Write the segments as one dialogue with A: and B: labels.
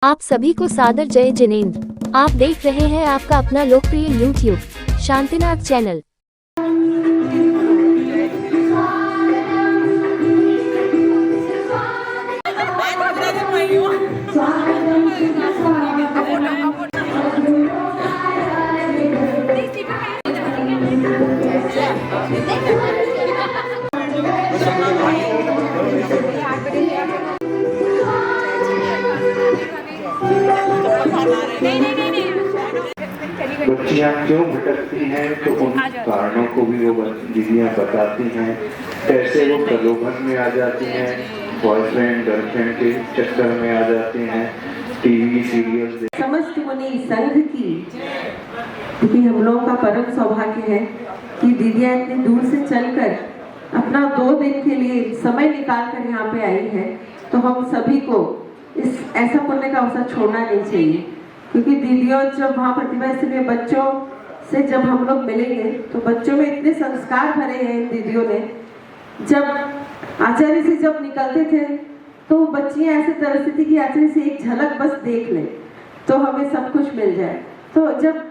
A: आप सभी को सादर जय जिनेंद्र। आप देख रहे हैं आपका अपना लोकप्रिय YouTube शांतिनाथ चैनल।
B: बच्चियाँ क्यों भटकती हैं तो उन कारणों को भी वो दीदियाँ बताती हैं। कैसे वो प्रलोभन में आ जाती हैं, बॉयफ्रेंड गर्लफ्रेंड के चक्कर में आ जाती हैं, टीवी सीरियल
C: समस्त मुनि संघ की, क्योंकि हम लोगों का परम सौभाग्य है कि दीदियाँ इतनी दूर से चलकर अपना 2 दिन के लिए समय निकाल कर यहाँ पे आई है। तो हम सभी को इस ऐसा पुण्य का अवसर छोड़ना नहीं चाहिए, क्योंकि दीदियों जब वहाँ प्रतिभा स्त्री बच्चों से जब हम लोग मिलेंगे तो बच्चों में इतने संस्कार भरे हैं इन दीदियों ने। जब आचार्य से जब निकलते थे तो बच्चियाँ ऐसे तरसती थी कि आचार्य से एक झलक बस देख ले तो हमें सब कुछ मिल जाए। तो जब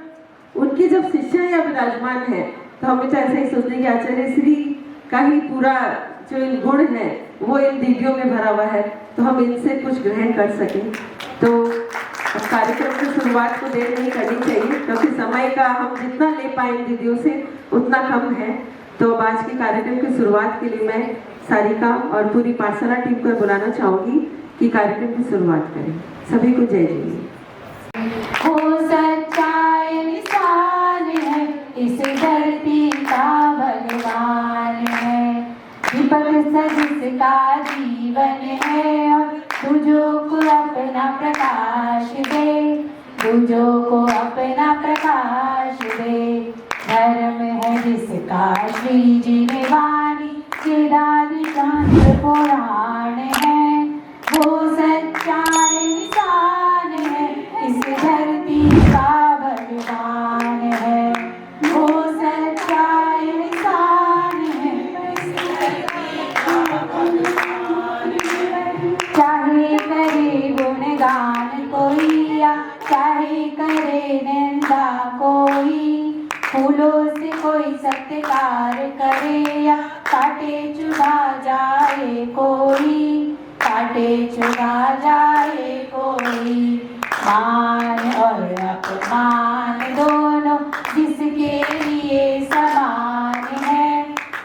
C: उनकी जब शिष्या या विराजमान है तो हमें तो ऐसा ही सोचते हैं कि आचार्य श्री का ही पूरा जो इन गुण है वो इन दीदियों में भरा हुआ है, तो हम इनसे कुछ ग्रहण कर सकें। तो कार्यक्रम की शुरुआत को देर नहीं करनी चाहिए, क्योंकि समय का हम जितना ले पाए दीदियों से उतना कम है। तो आज के कार्यक्रम की शुरुआत के लिए मैं सारिका और पूरी पाठशाला टीम को बुलाना चाहूंगी कि कार्यक्रम की शुरुआत करें। सभी को जय जय।
D: वो सच्चा इंसान है, इस धरती का भगवान है, दीपक सजिश का जीवन है और तुझो को अपना प्रकाश दे, तुझो को अपना प्रकाश दे। धर्म है जिसका श्री जी ने वाणी, चिरादि शास्त्र पुराण है। वो सच्चा इंसान है, इस धरती का भगवान है। वो सच्चा इंसान है, इस धरती का भगवान है। चाहे करे गुणगान कोई या चाहे करे निंदा कोई, फूलों से कोई सत्कार करे या काटे चुरा जाए कोई, काटे चुरा जाए कोई। मान और अपमान दोनों जिसके लिए समान है,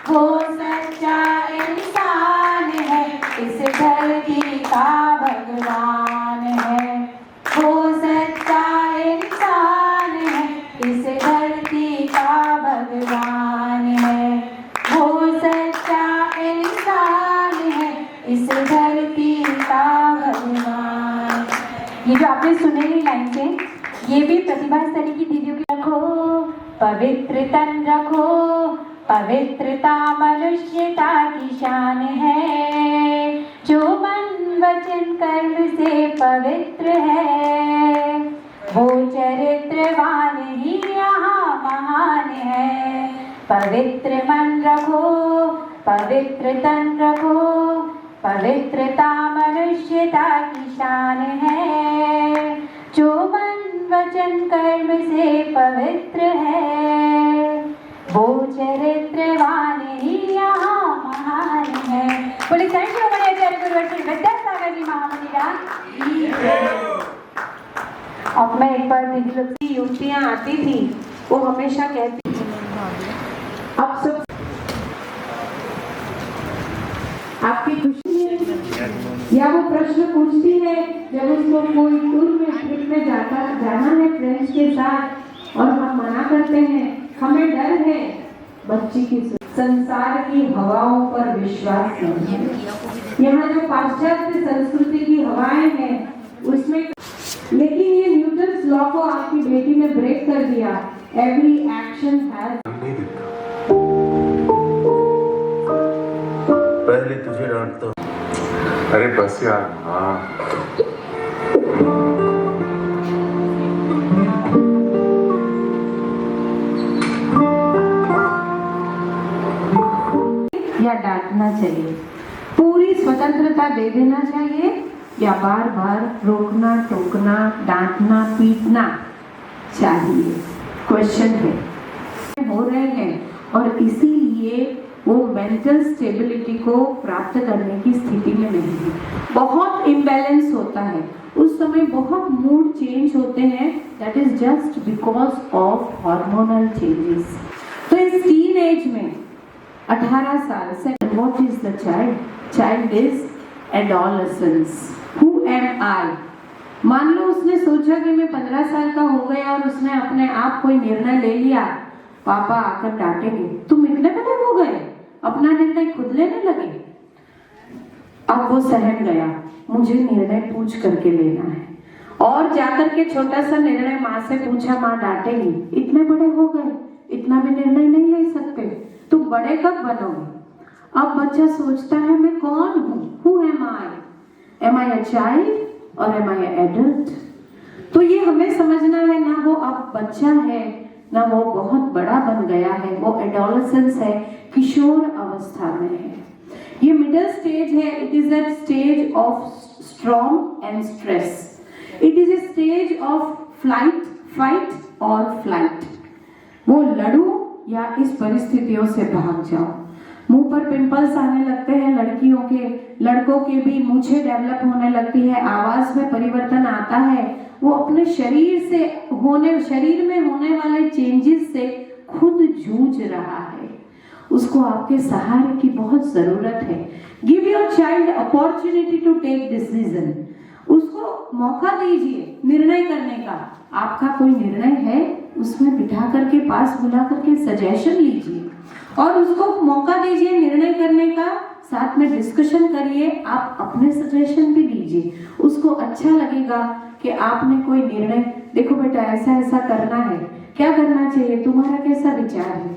D: वो सच्चा इंसान है, इस धरती का भगवान है। वो सच्चा इंसान है, इस धरती का भगवान है। वो सच्चा इंसान है, इस धरती का भगवान। ये जो आपने सुनहरी लाइन थे, ये भी प्रतिभा स्थली की दीदियों की। रखो पवित्र तन रखो, पवित्रता मनुष्यता की शान है, जो मन वचन कर्म से पवित्र है, वो चरित्रवान ही यहाँ महान है। पवित्र मन रखो, पवित्र तन रखो, पवित्रता मनुष्यता की शान है, जो मन वचन कर्म से पवित्र है, वो चरित्रवान ही यहाँ महान है। बोले संत आचार्य गुरुवर्षी विद्यासागर जी महामुनि का। अब मैं एक बार दीदी लोग की युवतियाँ आती थी, वो हमेशा कहती अब सब आपकी खुशी है या वो प्रश्न पूछती है जब उसको कोई टूर में ट्रिप में जाना है फ्रेंड्स के साथ और हम मना करते हैं, हमें डर है बच्ची की संसार की हवाओं पर विश्वास नहीं है। यहाँ जो पाश्चात्य संस्कृति की हवाएं हैं उसमें, लेकिन ये न्यूटन्स लॉ को आपकी बेटी ने ब्रेक कर दिया। Every action has.
B: पहले तुझे डांटता हूँ। अरे बस यार। हाँ
C: या डांटना चाहिए, पूरी स्वतंत्रता दे देना चाहिए
D: या बार बार रोकना, टोकना, डांटना, पीटना चाहिए? क्वेश्चन है। हो रहे हैं और इसीलिए वो मेंटल स्टेबिलिटी को प्राप्त करने की स्थिति में नहीं है। बहुत इम्बैलेंस होता है, उस समय बहुत मूड चेंज होते हैं। That is just because of hormonal changes. तो इस टीन एज में 18 साल से what is the child? Child is adolescence. Who am I? मान लो उसने सोचा कि मैं 15 साल का हो गया और उसने अपने आप कोई निर्णय ले लिया, पापा आकर डांटेंगे, तुम इतने बड़े हो गए, अपना निर्णय खुद लेने लगे। अब वो सहम गया, मुझे निर्णय पूछ करके लेना है, और जाकर के छोटा सा निर्णय माँ से पूछा, माँ डांटेगी, इतने बड़े हो गए, इतना भी निर्णय नहीं ले सकते, तुम बड़े कब बनोगे? अब बच्चा सोचता है मैं कौन हूँ? Who am I? Am I a child और एम आई अ एडल्ट? तो ये हमें समझना है ना, वो अब बच्चा है ना वो बहुत बड़ा बन गया है, वो एडोलेसेंस है, किशोर अवस्था में है। ये मिडिल स्टेज है। It is a stage of strong and stress. It is a stage of flight, fight और फ्लाइट। वो लड़ू या इस परिस्थितियों से भाग जाओ। मुंह पर पिंपल्स आने लगते हैं लड़कियों के, लड़कों के भी मूछें डेवलप होने लगती है, आवाज में परिवर्तन आता है। वो अपने शरीर में होने वाले चेंजेस से खुद जूझ रहा है, उसको आपके सहारे की बहुत जरूरत है। Give your child opportunity to take decision. उसको मौका दीजिए निर्णय करने का। आपका कोई निर्णय है, उसमें बिठा करके पास बुला करके सजेशन लीजिए और उसको मौका दीजिए निर्णय करने का। साथ में डिस्कशन करिए, आप अपने सजेशन भी दीजिए। उसको अच्छा लगेगा कि आपने कोई निर्णय, देखो बेटा ऐसा ऐसा करना है, क्या करना चाहिए, तुम्हारा कैसा विचार है?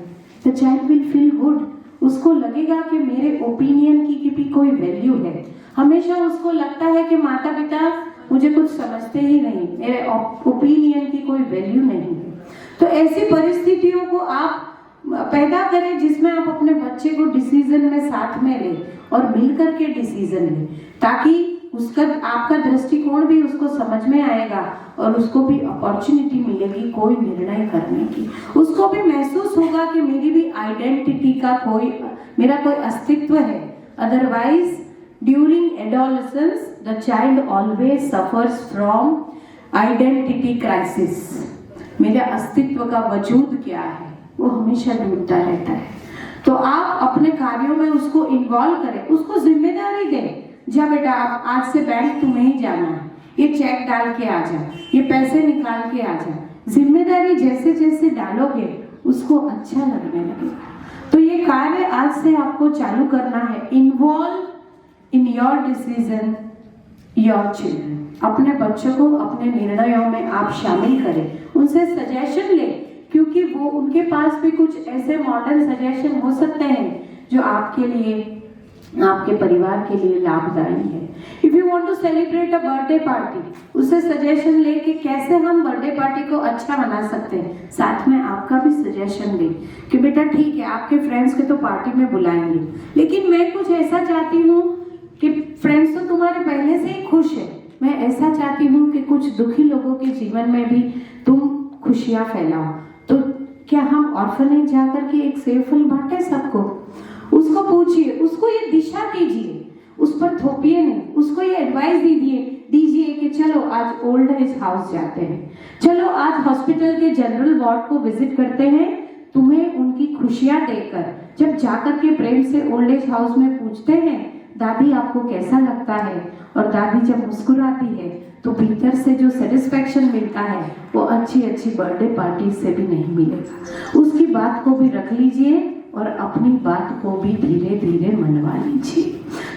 D: The child will feel good. उसको लगेगा कि मेरे ओपिनियन की भी कोई वैल्यू है। हमेशा उसको लगता है कि माता पिता मुझे कुछ समझते ही नहीं, मेरे ओपिनियन की कोई वैल्यू नहीं है। तो ऐसी परिस्थितियों को आप पैदा करें जिसमें आप अपने बच्चे को डिसीजन में साथ में लें और मिलकर के डिसीजन लें, ताकि उसका आपका दृष्टिकोण भी उसको समझ में आएगा और उसको भी अपॉर्चुनिटी मिलेगी कोई निर्णय करने की। उसको भी महसूस होगा कि मेरी भी आइडेंटिटी का मेरा कोई अस्तित्व है। Otherwise during adolescence the child always suffers from identity crisis. मेरा अस्तित्व का वजूद क्या है, वो हमेशा ढूंढता रहता है। तो आप अपने कार्यों में उसको इन्वॉल्व करें, उसको जिम्मेदारी दें। जा बेटा आज से बैंक तुम्हें ही जाना है, ये चेक डाल के आ जा, ये पैसे निकाल के आ जा। जिम्मेदारी जैसे जैसे डालोगे उसको अच्छा लगने लगेगा। तो ये कार्य आज से आपको चालू करना है। Involve in your decision your children. अपने बच्चों को अपने निर्णयों में आप शामिल करें, उनसे सजेशन लें, क्योंकि वो उनके पास भी कुछ ऐसे मॉडर्न सजेशन हो सकते हैं जो आपके लिए, आपके परिवार के लिए लाभदायी है। If you want to celebrate a birthday party, उससे सजेशन लेके कैसे हम बर्थडे पार्टी को अच्छा बना सकते हैं, साथ में आपका भी सजेशन दें कि बेटा ठीक है आपके फ्रेंड्स के तो पार्टी में बुलाएंगे, लेकिन मैं कुछ ऐसा चाहती हूँ कि फ्रेंड्स तो तुम्हारे पहले से ही खुश है, मैं ऐसा चाहती हूँ कि कुछ दुखी लोगों के जीवन में भी तुम खुशियाँ फैलाओ। तो क्या हम ऑर्फनेज जाकर के एक सेब फल बांटे सबको? उसको पूछिए, उसको ये दिशा दीजिए, उस पर थोपिए नहीं, उसको ये एडवाइस दीजिए कि चलो आज ओल्ड एज हाउस जाते हैं, चलो आज हॉस्पिटल के जनरल वार्ड को विजिट करते हैं। तुम्हें उनकी खुशियां देखकर जब जाकर के प्रेम से ओल्ड एज हाउस में पूछते हैं दादी आपको कैसा लगता है, और दादी जब मुस्कुराती है तो भीतर से जो सेटिस्फेक्शन मिलता है वो अच्छी अच्छी बर्थडे पार्टी से भी नहीं मिलेगा। उसकी बात को भी रख लीजिए और अपनी बात को भी धीरे धीरे मनवा लीजिए।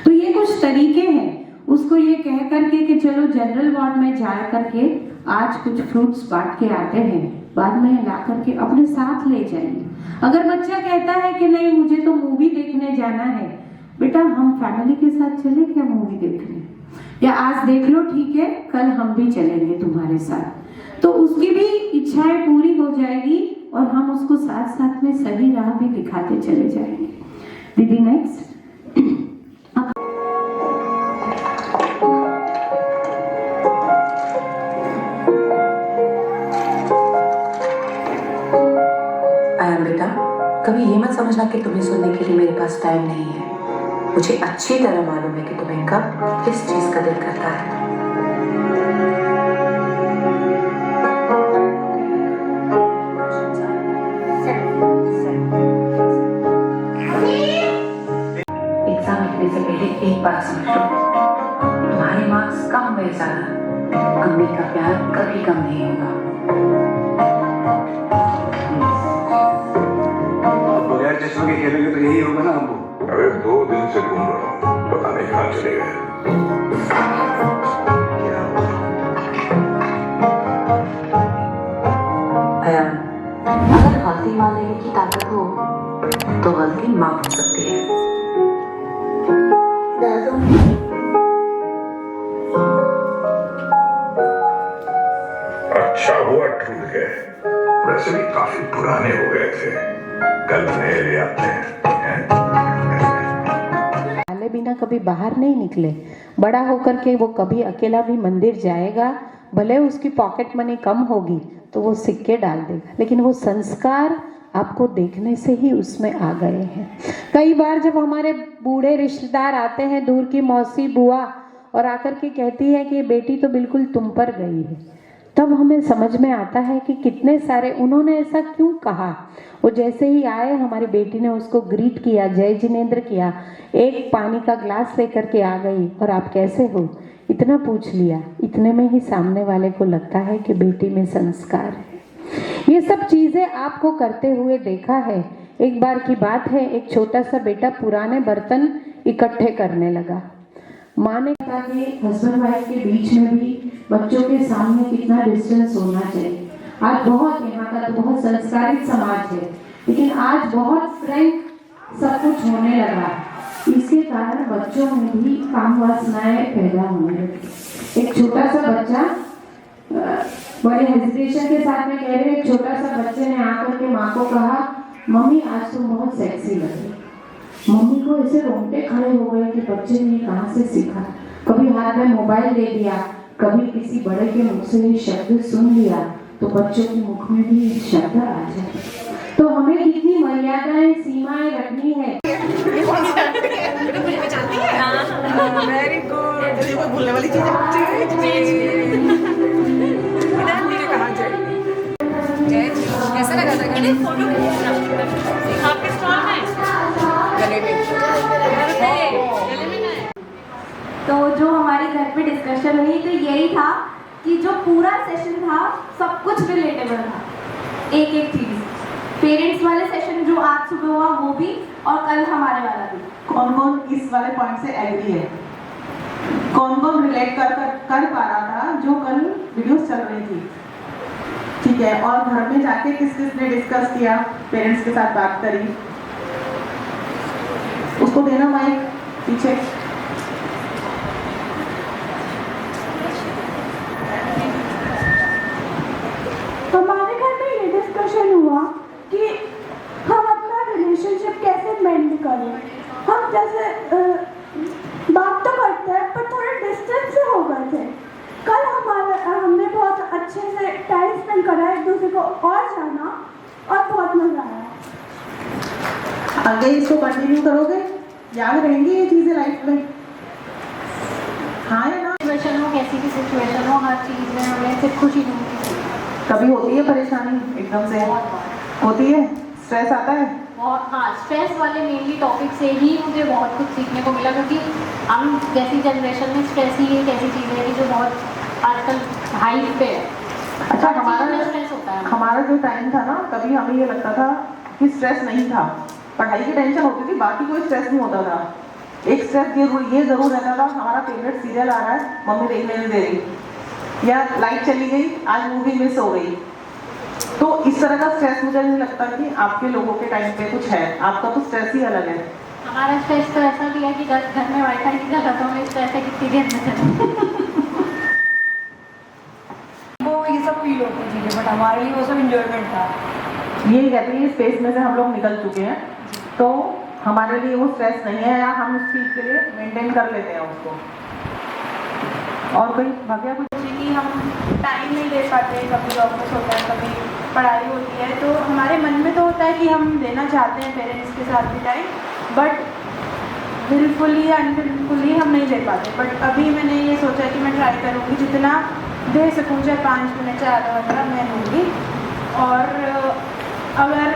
D: तो ये कुछ तरीके हैं। उसको ये कह करके कि चलो जनरल वार्ड में जा करके आज कुछ फ्रूट्स बांट के आते हैं, बाद में ला करके अपने साथ ले जाइए। अगर बच्चा कहता है कि नहीं मुझे तो मूवी देखने जाना है, बेटा हम फैमिली के साथ चले क्या मूवी देखने, या आज देख लो ठीक है कल हम भी चलेंगे तुम्हारे साथ, तो उसकी भी इच्छाएं पूरी हो जाएगी और हम उसको साथ साथ में सही राह भी दिखाते चले जाएंगे। दीदी नेक्स्ट।
E: कभी ये मत समझना कि तुम्हें सुनने के लिए मेरे पास टाइम नहीं है। मुझे अच्छी तरह मालूम है कि तुम्हें कब किस चीज का दिल करता है। एग्जाम लिखने से पहले एक बात समझ लो, तुम्हारे मार्क्स कम हुए ज्यादा, अम्मी का प्यार कभी कम नहीं होगा।
F: बगैर चश्मे के खेलेंगे तो यही होगा ना हमको।
G: अरे 2 दिन से घूम रहा हूँ, पता नहीं कहाँ चले गए।
E: अयान, अगर गलती मान लेने की ताकत हो तो गलती माफ हो सकती है।
G: अच्छा हुआ टूट गए, वैसे भी काफी पुराने हो गए थे, कल नए ले आते हैं।
D: डाले बिना कभी बाहर नहीं निकले। बड़ा होकर के वो कभी अकेला भी मंदिर जाएगा, भले उसकी पॉकेट मनी कम होगी तो वो सिक्के डाल देगा, लेकिन वो संस्कार आपको देखने से ही उसमें आ गए हैं। कई बार जब हमारे बूढ़े रिश्तेदार आते हैं, दूर की मौसी बुआ, और आकर के कहती है कि बेटी तो बिल्कुल तुम पर गई है, तब हमें समझ में आता है कि कितने सारे उन्होंने ऐसा क्यों कहा। वो जैसे ही आए, हमारी बेटी ने उसको ग्रीट किया, जय जिनेंद्र किया, एक पानी का ग्लास लेकर के आ गई और आप कैसे हो इतना पूछ लिया। इतने में ही सामने वाले को लगता है कि बेटी में संस्कार है। ये सब चीजें आपको करते हुए देखा है। एक बार की बात है, एक छोटा सा बेटा पुराने बर्तन इकट्ठे करने लगा। माँ ने कहा कि हस्बैंड वाइफ के बीच में भी बच्चों के सामने कितना डिस्टेंस होना चाहिए। आज बहुत, यहाँ का तो बहुत संस्कारित समाज है, लेकिन आज बहुत फ्रैंक सब कुछ होने लगा। इसके कारण बच्चों में भी काम वासनाएं पैदा होने लगी। एक छोटा सा बच्चा, बड़े हेजिटेशन के साथ में कह रहे, एक छोटा सा बच्चे ने आकर के माँ को कहा, मम्मी आज तुम बहुत सेक्सी लग रही। मम्मी को ऐसे रोंगटे खड़े हो गए कि बच्चे ने कहाँ से सीखा। कभी हाथ में मोबाइल दे दिया, कभी किसी बड़े के मुख से ये शब्द सुन लिया तो बच्चों के मुख में भी ये शब्द आ जाए। तो हमें कितनी मर्यादाएं, सीमाएं रखनी है।
H: Very good. भूलने वाली चीजें कैसा लगा था? आपके स्टॉल में गले में
I: तो जो हमारे घर पे डिस्कशन हुई तो यही था कि जो पूरा सेशन था सब कुछ रिलेटेबल था, एक एक चीज। पेरेंट्स वाले सेशन जो आज सुबह हुआ वो भी, और कल हमारे वाला भी।
C: कौन कौन इस वाले पॉइंट से एग्री है, कौन कौन रिलेट कर पा रहा था जो कल वीडियोस चल रही थी, ठीक है। और घर में जाके किस किस ने डिस्कस किया, पेरेंट्स के साथ बात करी, उसको देना माइक पीछे।
I: हमारे घर में ये डिस्कशन हुआ कि हम अपना रिलेशनशिप कैसे मेंटेन करें। हम जैसे बात तो करते हैं पर थोड़े डिस्टेंस से हो गए थे। कल हमने बहुत अच्छे से टाइम स्पेंड करा, एक दूसरे को और जाना, और बहुत मजा आया।
C: आगे इसको कंटिन्यू करोगे, याद रहेंगी ये चीजें लाइफ में, हाँ या ना?
I: सिचुएशन हो, कैसी भी सिचुएशन हो, हर चीज में हमें सिर्फ खुशी ढूंढनी।
C: कभी होती है परेशानी एकदम से, होती है, स्ट्रेस आता है
J: बहुत। हाँ, स्ट्रेस वाले मेनली टॉपिक से ही मुझे बहुत कुछ सीखने को मिला, क्योंकि हम जैसी जनरेशन में स्ट्रेस ही एक ऐसी चीज़ है कि जो बहुत आजकल हाई पे है।
C: अच्छा, हमारा
J: स्ट्रेस होता है।
C: हमारा जो टाइम था ना, तभी हमें ये लगता था कि स्ट्रेस नहीं था, पढ़ाई की टेंशन होती थी, बाकी कोई स्ट्रेस नहीं होता था। एक स्ट्रेस ये जरूर रहता था, हमारा फेवरेट सीरियल आ रहा है, मम्मी देखने नहीं दे रही, या लाइट चली गई, आज मूवी मिस हो गई। तो इस तरह का स्ट्रेस मुझे नहीं लगता कि आपके लोगों के टाइम पे कुछ है, आपका तो स्ट्रेस ही अलग है।
J: हमारा स्ट्रेस तो ऐसा भी है कि घर में वाईफाई की जगह तो हमें स्ट्रेस है कितनी देर में चले
I: वो ये सब फील होती चीजें, बट हमारे लिए वो सब इंजॉयमेंट था।
C: यही कहते हैं, स्पेस में से हम लोग निकल चुके हैं, तो हमारे लिए वो स्ट्रेस नहीं है, या हम उस चीज के लिए मेंटेन कर लेते हैं उसको। और कोई भाग्य कुछ
J: हम टाइम नहीं दे
I: पाते, कभी ऑफिस होता है, कभी पढ़ाई होती है, तो हमारे मन में तो होता है कि हम देना चाहते हैं पेरेंट्स के साथ भी टाइम, बट बिल्कुली या अनबिल्कुली हम नहीं दे पाते। बट अभी मैंने ये सोचा कि मैं ट्राई करूँगी, जितना दे सकूँ, चाहे 5 मिनट चाहे आधा घंटा मैं लूँगी। और अगर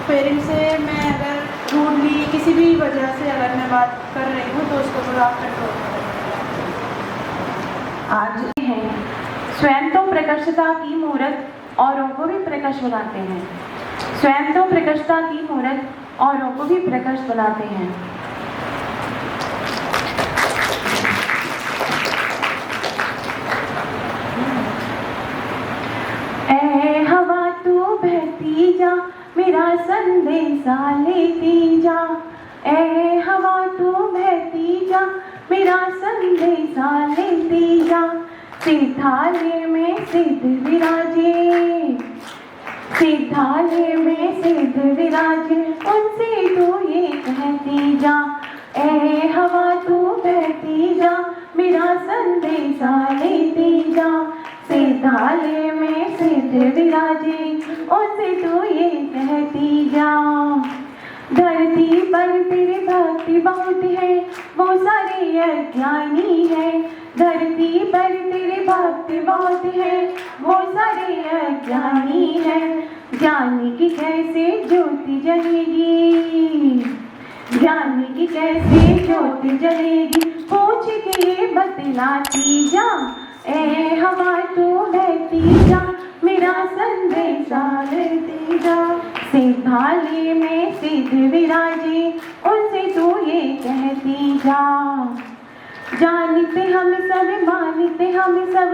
I: पेरेंट्स से मैं अगर रूडली किसी भी वजह से अगर मैं बात कर रही हूँ तो उसको थोड़ा कंट्रोल करें।
D: आज है स्वयं तो प्रकर्षता की मूरत औरों को भी प्रकर्ष बनाते हैं। स्वयं तो प्रकर्षता की मूरत औरों को भी प्रकर्ष बनाते हैं। ऐ हवा तू बहती जा, मेरा संदेशा लेती जा। ऐ हवा तू बहती जा, मेरा संदेशा लेती जा। सिद्धालय में सिद्ध विराजे, सिद्धालय में सिद्ध विराजे, उनसे तू ये कहती जा। ऐ हवा तू बहती जा, मेरा संदेशा लेती जा। सिद्धालय में सिद्ध विराजे, उनसे तू ये कहती जा। धरती पर तेरी भक्ति बहुत है, वो सारे अज्ञानी है। धरती पर तेरी भक्ति बहुत है, वो सारे अज्ञानी है। ज्ञानी की कैसे ज्योति जलेगी, ज्ञानी की कैसे ज्योति जलेगी, पूछ के ये बतलाती जा। ऐ हवा तू बहती जा, मेरा संदेशा लेती जा। सिद्धालय में सिद्ध विराजे, उनसे तू ये कहती जा। जानते हम सब, मानते हम सब,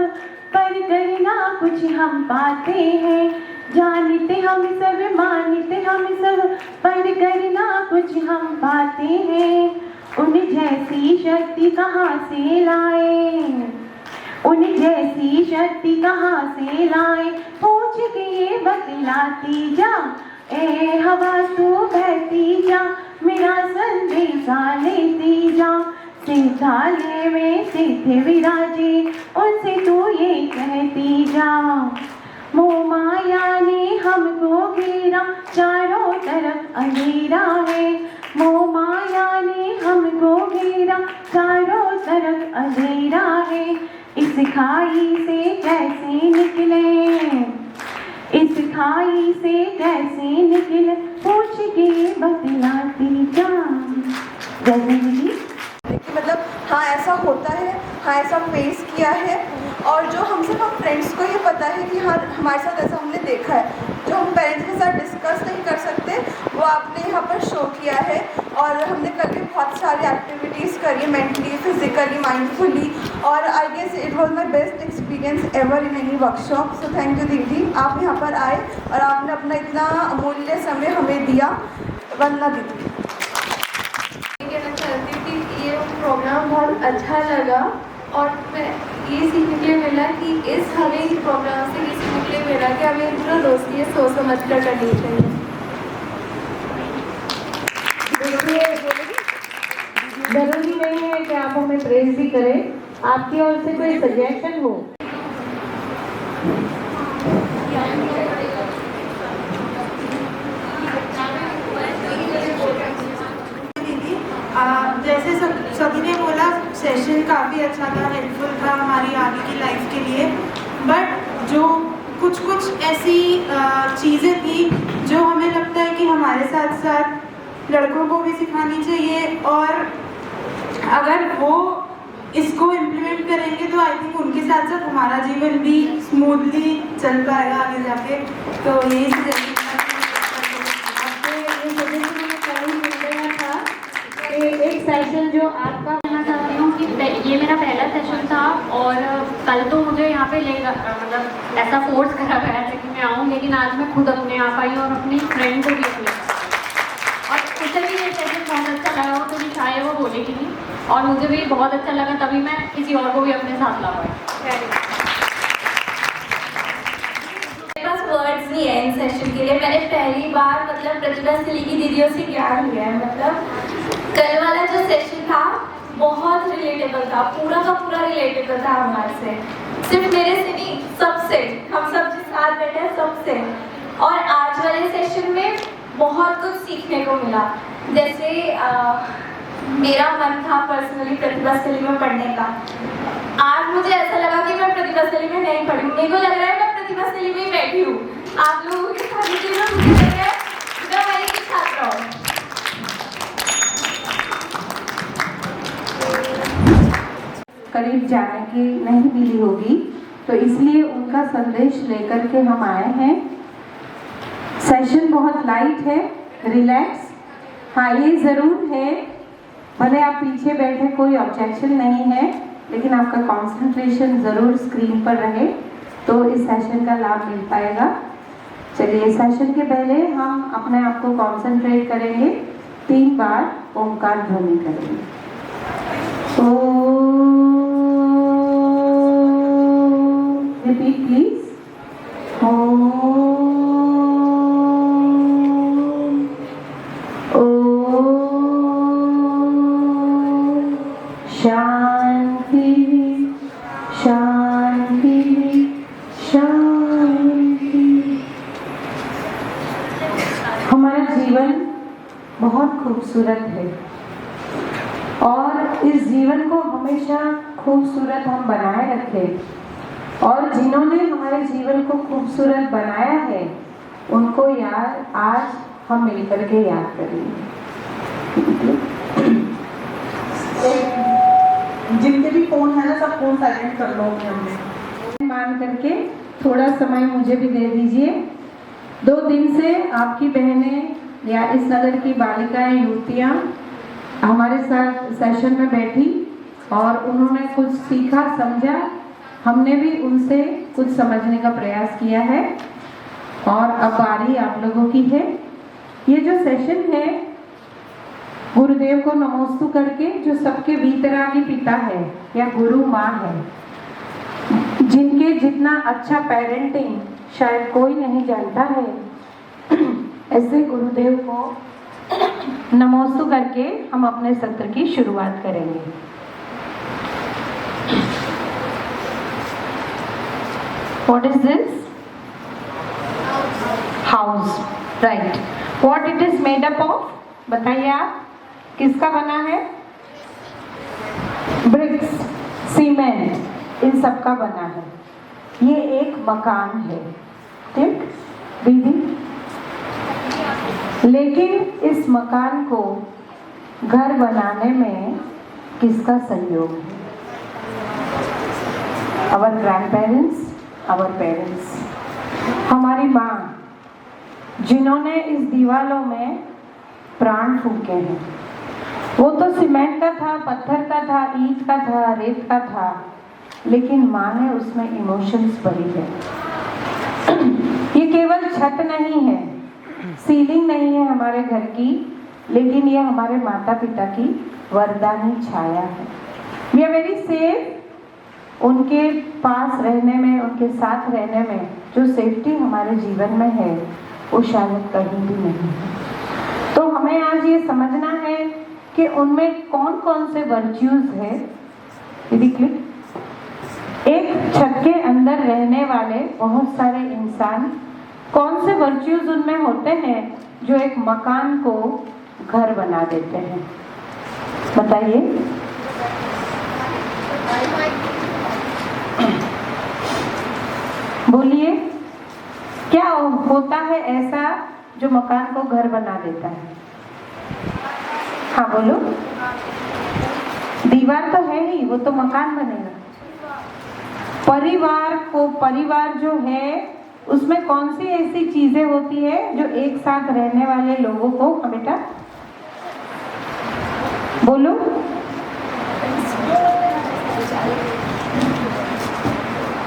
D: पर करना कुछ हम पाते हैं। जानते हम सब, मानते हम सब, पर करना कुछ हम पाते हैं। उन जैसी शक्ति कहाँ से लाए, उन जैसी शक्ति कहाँ से लाए, पूछ के ये बतलाती जा। ऐ हवा तू बहती जा, मेरा संदेशा लेती जा। सिद्धालय में सिद्ध विराजे, उनसे तू ये कहती जा। मोह माया ने हमको घेरा, चारों तरफ अंधेरा है। मोह माया ने हमको घेरा, चारों तरफ अंधेरा है। इस खाई से कैसे निकले, इस खाई से कैसे निकले, पूछ के बतलाती जा।
K: मतलब हाँ ऐसा होता है, हाँ ऐसा फेस किया है, और जो हम सिर्फ हम फ्रेंड्स को ये पता है कि हाँ हमारे साथ ऐसा हमने देखा है। जो हम पेरेंट्स के साथ डिस्कस नहीं कर सकते वो आपने यहाँ पर शो किया है। और हमने करके बहुत सारी एक्टिविटीज़ करी, मेंटली, फिजिकली, माइंडफुली, और I guess it was my best experience ever in any workshop. So thank you दीदी, आप यहाँ पर आए और आपने अपना इतना अमूल्य समय हमें दिया। वंदना दीदी।
L: कहना चाहती हूँ कि ये प्रोग्राम बहुत अच्छा लगा, और मैं ये सीखने के लिए मिला कि इस हमें प्रोग्राम से ये सीखने के लिए मिला कि हमें पूरा दोस्ती है सोच समझ कर करनी चाहिए।
D: जरूरी नहीं है कि आप हमें प्रेज भी करें, आपकी ओर से कोई सजेशन हो।
I: जैसे सभी ने बोला, सेशन काफ़ी अच्छा था, हेल्पफुल था हमारी आगे की लाइफ के लिए। बट जो कुछ ऐसी चीज़ें थी जो हमें लगता है कि हमारे साथ साथ लड़कों को भी सिखानी चाहिए, और अगर वो इसको इम्प्लीमेंट करेंगे तो आई थिंक उनके साथ साथ हमारा जीवन भी स्मूथली चल पाएगा आगे जाके। तो यही
J: एक सेशन जो आपका कहना चाहती हूँ कि ये मेरा पहला सेशन था, और कल तो मुझे यहाँ पे मतलब ऐसा फोर्स करा गया था कि मैं आऊँ, लेकिन आज मैं खुद अपने आप आई और अपनी फ्रेंड को भी अपने, और उसे भी ये सेशन बहुत अच्छा लगा। वो तो शायद वो बोलेगी नहीं, और मुझे भी बहुत अच्छा लगा, तभी मैं किसी और को भी अपने साथ ला पाई।
L: वर्ड्स नहीं है इन सेशन के लिए। मैंने पहली बार मतलब प्रतिभा सिली की दीदियों से ज्ञान लिया है। मतलब कल वाला जो सेशन था बहुत रिलेटेबल था, पूरा का पूरा रिलेटेबल था हमारे से, सिर्फ मेरे से नहीं सब बहुत कुछ सीखने को मिला। जैसे मेरा मन था पर्सनली प्रतिभा स्थली में पढ़ने का। आज मुझे ऐसा लगा कि मैं प्रतिभा स्थली में नहीं पढ़ी, मेरे को लग रहा है मैं प्रतिभा स्थली में ही बैठी हूँ। आप लोगों के सानिध्य में मुझे लग रहा है मैं वहीं की छात्रा हूँ।
D: करीब जाने की नहीं मिली होगी, तो इसलिए उनका संदेश लेकर के हम आए हैं। सेशन बहुत लाइट है, रिलैक्स। हाँ, ये ज़रूर है, भले आप पीछे बैठे कोई ऑब्जेक्शन नहीं है, लेकिन आपका कंसंट्रेशन ज़रूर स्क्रीन पर रहे तो इस सेशन का लाभ मिल पाएगा। चलिए, सेशन के पहले हम अपने आप को कंसंट्रेट करेंगे, 3 बार ओंकार ध्वनि करेंगे। Repeat please. शांति शांति शांति। हमारा जीवन बहुत खूबसूरत है और इस जीवन को हमेशा खूबसूरत हम बनाए रखें, और जिन्होंने हमारे जीवन को खूबसूरत बनाया है उनको याद आज हम मिलकर के याद करेंगे।
C: जिनके भी फोन है ना, सब फोन साइलेंट कर लो हमने
D: मान करके थोड़ा समय मुझे भी दे दीजिए। 2 दिन से आपकी बहनें या इस नगर की बालिकाएं, युवतियां हमारे साथ सेशन में बैठी और उन्होंने कुछ सीखा, समझा। हमने भी उनसे कुछ समझने का प्रयास किया है और अब बारी आप लोगों की है। ये जो सेशन है, गुरुदेव को नमोस्तु करके, जो सबके वीतरागी पिता है या गुरु माँ है, जिनके जितना अच्छा पेरेंटिंग शायद कोई नहीं जानता है, ऐसे गुरुदेव को नमोस्तु करके हम अपने सत्र की शुरुआत करेंगे। What is this? House, right? What it is made up of? बताइए आप, किसका बना है? ब्रिक्स, सीमेंट, इन सब का बना है। ये एक मकान है, ठीक दीदी? लेकिन इस मकान को घर बनाने में किसका सहयोग है? Our grandparents, our parents, हमारी माँ, जिन्होंने इस दीवालों में प्राण फूके हैं। वो तो सीमेंट का था, पत्थर का था, ईंट का था, रेत का था, लेकिन माँ ने उसमें इमोशंस भरी है। ये केवल छत नहीं है, सीलिंग नहीं है हमारे घर की, लेकिन ये हमारे माता पिता की वरदानी छाया है। We are very safe. उनके पास रहने में, उनके साथ रहने में जो सेफ्टी हमारे जीवन में है वो शायद कहीं भी नहीं है। तो हमें आज ये समझना है कि उनमें कौन कौन से वर्च्यूज है। एक छत के अंदर रहने वाले बहुत सारे इंसान, कौन से वर्च्यूज उनमें होते हैं जो एक मकान को घर बना देते हैं? बताइए। बोलिए, क्या होता है ऐसा जो मकान को घर बना देता है? हाँ बोलो। दीवार तो है ही, वो तो मकान बनेगा। परिवार जो है उसमें कौन सी ऐसी चीजें होती है जो एक साथ रहने वाले लोगों को, बेटा बोलो।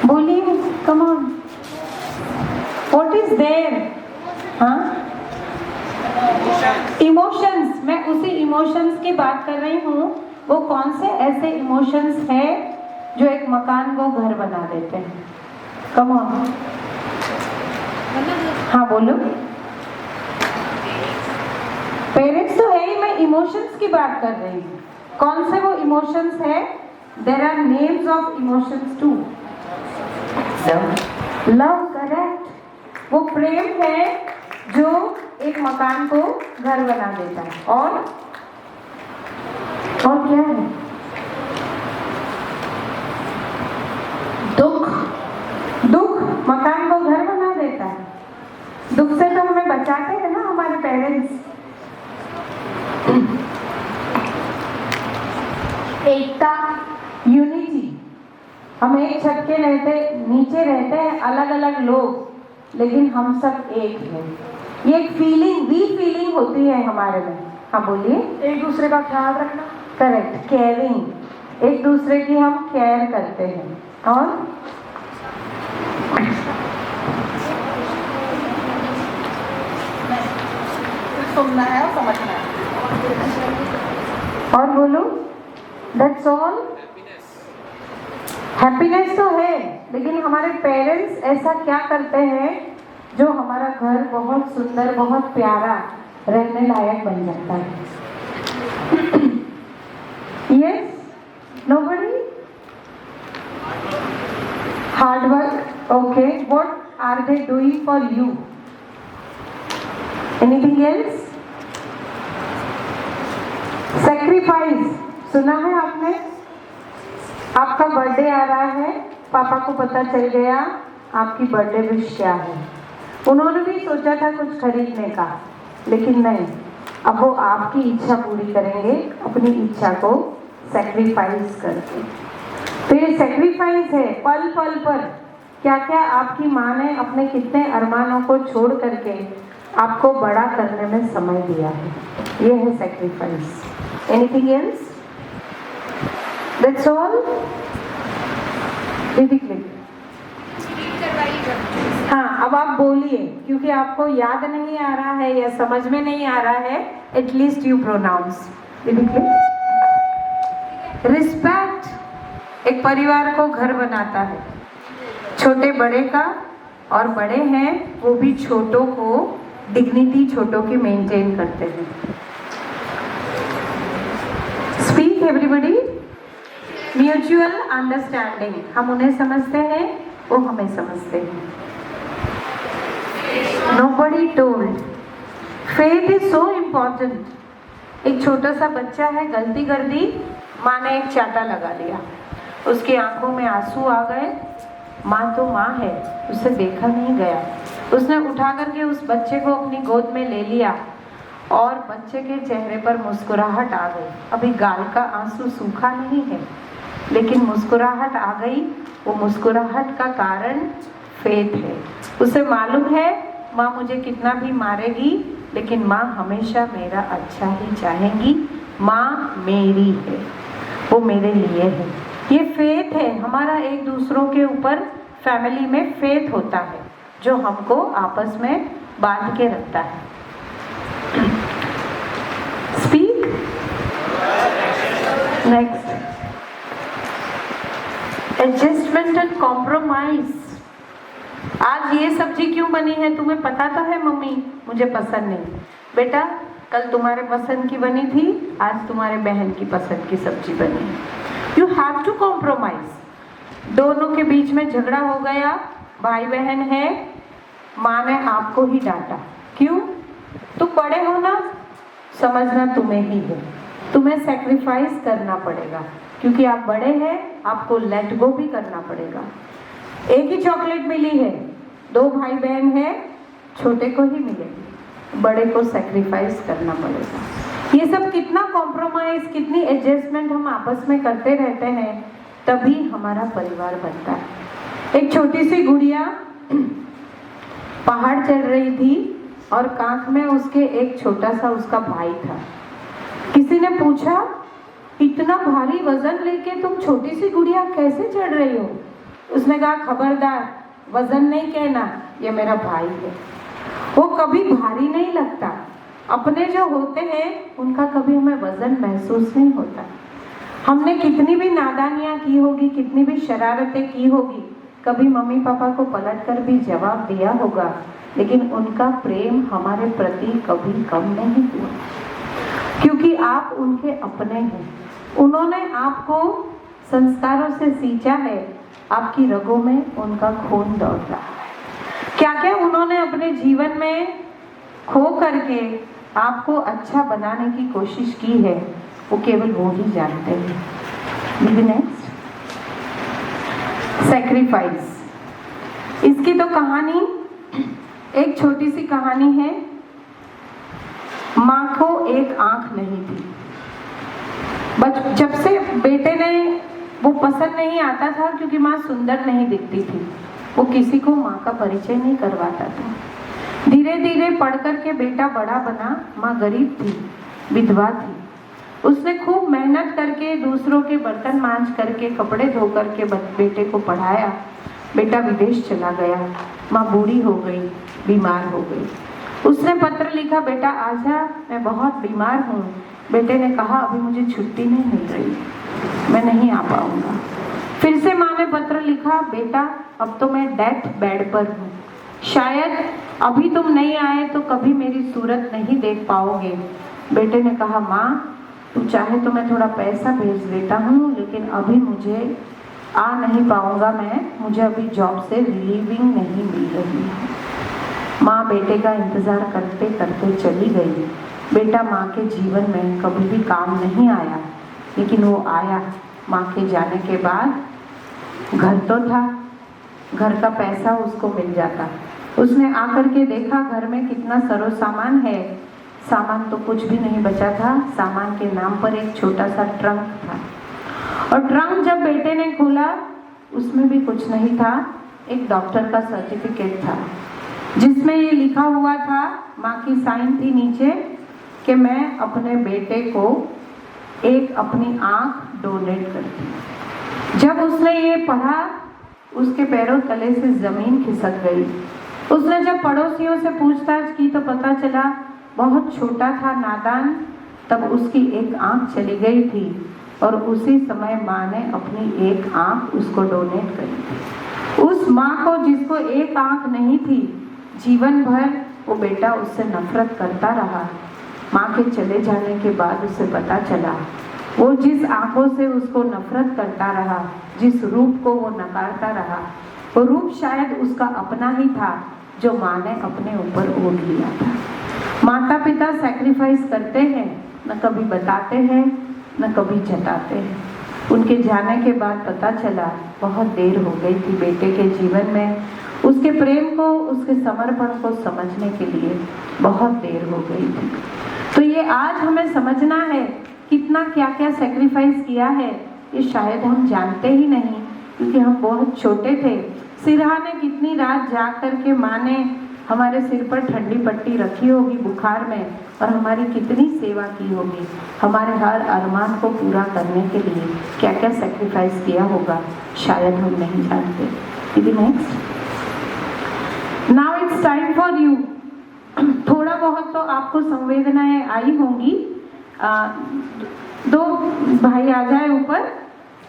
D: बोलिए, come on. What is there? हाँ, इमोशंस। मैं उसी इमोशंस की बात कर रही हूँ। वो कौन से ऐसे इमोशंस है जो एक मकान को घर बना देते हैं? Come on. हाँ बोलो। पेरेंट्स तो है ही, मैं इमोशंस की बात कर रही हूँ। कौन से वो इमोशंस है? There are names of emotions too. Love, correct. वो प्रेम है जो एक मकान को घर बना देता है। और क्या है? दुख मकान को घर बना देता है। दुख से तो हमें बचाते हैं ना हमारे पेरेंट्स। एकता, यूनिटी, हम एक छत के नीचे रहते हैं, अलग अलग लोग, लेकिन हम सब एक हैं। ये एक फीलिंग होती है हमारे में। हाँ बोलिए।
I: एक दूसरे का ख्याल रखना।
D: करेक्ट, केयरिंग, एक दूसरे की हम केयर करते हैं। और
H: सुनना है और समझना है।
D: और बोलो, दैट्स ऑल। हैप्पीनेस तो है, लेकिन हमारे पेरेंट्स ऐसा क्या करते हैं जो हमारा घर बहुत सुंदर, बहुत प्यारा, रहने लायक बन जाता है। Yes, nobody? Hard work, okay. What are they doing for you? Anything else? Sacrifice, सुना है आपने? आपका बर्थडे आ रहा है, पापा को पता चल गया आपकी बर्थडे विश क्या है। उन्होंने भी सोचा था कुछ खरीदने का, लेकिन नहीं, अब वो आपकी इच्छा पूरी करेंगे, अपनी इच्छा को सैक्रिफाइस करके। तो ये सैक्रिफाइस है, पल पल पर क्या क्या आपकी माँ ने अपने कितने अरमानों को छोड़ करके आपको बड़ा करने में समय दिया है। ये है sacrifice. Anything else? That's all? हाँ, अब आप बोलिए, क्योंकि आपको याद नहीं आ रहा है या समझ में नहीं आ रहा है, एटलीस्ट यू प्रोनाउंस। रिस्पेक्ट एक परिवार को घर बनाता है, छोटे बड़े का, और बड़े हैं वो भी छोटों को, डिग्निटी छोटों की मेंटेन करते हैं। Speak everybody. म्यूचुअल अंडरस्टैंडिंग, हम उन्हें समझते हैं, वो हमें समझते हैं। Nobody told. Faith is so important. एक छोटा सा बच्चा है, गलती कर दी, माँ ने एक चाटा लगा लिया, उसकी आंखों में आंसू आ गए। माँ तो माँ है, उसे देखा नहीं गया, उसने उठा करके उस बच्चे को अपनी गोद में ले लिया और बच्चे के चेहरे पर मुस्कुराहट आ गई। अभी गाल का आंसू सूखा नहीं है, लेकिन मुस्कुराहट आ गई। वो मुस्कुराहट का कारण फेथ है। उसे मालूम है माँ मुझे कितना भी मारेगी, लेकिन माँ हमेशा मेरा अच्छा ही चाहेंगी, माँ मेरी है, वो मेरे लिए है। ये फेथ है हमारा, एक दूसरों के ऊपर फैमिली में फेथ होता है जो हमको आपस में बांध के रखता है। Speak next. Adjustment and compromise. आज ये सब्जी क्यों बनी है तुम्हें पता तो है मम्मी, मुझे पसंद नहीं। बेटा कल तुम्हारे पसंद की बनी थी, आज तुम्हारे बहन की पसंद की सब्जी बनी है। You have to compromise. दोनों के बीच में झगड़ा हो गया, भाई बहन है, माँ ने आपको ही डांटा, क्यों? तुम बड़े हो ना, समझना तुम्हें ही है, तुम्हें सैक्रिफाइस करना पड़ेगा, क्योंकि आप बड़े हैं, आपको लेट गो भी करना पड़ेगा। एक ही चॉकलेट मिली है, दो भाई बहन है, छोटे को ही मिलेगी, बड़े को सैक्रिफाइस करना पड़ेगा। ये सब कितना कॉम्प्रोमाइज, कितनी एडजस्टमेंट हम आपस में करते रहते हैं, तभी हमारा परिवार बनता है। एक छोटी सी गुड़िया पहाड़ चढ़ रही थी और कांख में उसके एक छोटा सा उसका भाई था। किसी ने पूछा, इतना भारी वजन लेके तुम छोटी सी गुड़िया कैसे चढ़ रही हो? उसने कहा, खबरदार, वजन नहीं कहना, ये मेरा भाई है। वो कभी भारी नहीं लगता, अपने जो होते हैं उनका कभी हमें वजन महसूस नहीं होता। हमने कितनी भी नादानियाँ की होगी, कितनी भी शरारतें की होगी, कभी मम्मी पापा को पलट कर भी जवाब दिया होगा, लेकिन उनका प्रेम हमारे प्रति कभी कम नहीं हुआ, क्योंकि आप उनके अपने हैं। उन्होंने आपको संस्कारों से सींचा है, आपकी रगों में उनका खून दौड़ रहा है। क्या क्या उन्होंने अपने जीवन में खो करके आपको अच्छा बनाने की कोशिश की है, वो केवल वो ही जानते हैं। Next, sacrifice. इसकी तो कहानी एक छोटी सी कहानी है। माँ को एक आंख नहीं थी। जब से बेटे ने वो पसंद नहीं आता था क्योंकि माँ सुंदर नहीं दिखती थी, वो किसी को माँ का परिचय नहीं करवाता था। धीरे धीरे पढ़ कर के बेटा बड़ा बना। माँ गरीब थी, विधवा थी। उसने खूब मेहनत करके दूसरों के बर्तन मांज करके कपड़े धो करके बेटे को पढ़ाया। बेटा विदेश चला गया। माँ बूढ़ी हो गई, बीमार हो गई। उसने पत्र लिखा, बेटा आजा, मैं बहुत बीमार हूँ। बेटे ने कहा, अभी मुझे छुट्टी नहीं मिल रही, मैं नहीं आ पाऊंगा। फिर से माँ ने पत्र लिखा, बेटा अब तो मैं डेथ बेड पर हूँ, शायद अभी तुम नहीं आए तो कभी मेरी सूरत नहीं देख पाओगे। बेटे ने कहा, माँ तू चाहे तो मैं थोड़ा पैसा भेज देता हूँ, लेकिन अभी मुझे आ नहीं पाऊंगा, मुझे अभी जॉब से रिलीविंग नहीं मिल रही है। माँ बेटे का इंतज़ार करते करते चली गई। बेटा माँ के जीवन में कभी भी काम नहीं आया, लेकिन वो आया। माँ के जाने के बाद घर तो था, घर का पैसा उसको मिल जाता। उसने आकर के देखा घर में कितना सरो सामान है। सामान तो कुछ भी नहीं बचा था। सामान के नाम पर एक छोटा सा ट्रंक था, और ट्रंक जब बेटे ने खोला उसमें भी कुछ नहीं था। एक डॉक्टर का सर्टिफिकेट था जिसमें ये लिखा हुआ था, माँ की साइन थी नीचे, कि मैं अपने बेटे को एक अपनी आँख डोनेट करती हूँ। जब उसने ये पढ़ा उसके पैरों तले से ज़मीन खिसक गई। उसने जब पड़ोसियों से पूछताछ की तो पता चला बहुत छोटा था, नादान, तब उसकी एक आँख चली गई थी, और उसी समय माँ ने अपनी एक आँख उसको डोनेट करी थी। उस माँ को जिसको एक आँख नहीं थी, जीवन भर वो बेटा उससे नफरत करता रहा। माँ के चले जाने के बाद उसे पता चला वो जिस आंखों से उसको नफरत करता रहा, जिस रूप को वो नकारता रहा, वो रूप शायद उसका अपना ही था जो माँ ने अपने ऊपर ओढ़ लिया था। माता पिता सैक्रिफाइस करते हैं, न कभी बताते हैं न कभी जताते हैं। उनके जाने के बाद पता चला बहुत देर हो गई थी बेटे के जीवन में। उसके प्रेम को, उसके समर्पण को समझने के लिए बहुत देर हो गई थी। तो ये आज हमें समझना है कितना क्या क्या सैक्रिफाइस किया है, ये शायद हम जानते ही नहीं, क्योंकि हम बहुत छोटे थे। सिरहा ने कितनी रात जाग करके माँ ने हमारे सिर पर ठंडी पट्टी रखी होगी बुखार में, और हमारी कितनी सेवा की होगी। हमारे हर अरमान को पूरा करने के लिए क्या क्या सैक्रिफाइस किया होगा, शायद हम नहीं जानते। Next, now it's time for you. थोड़ा बहुत तो आपको संवेदनाएं आई होंगी। दो भाई आ जाए ऊपर।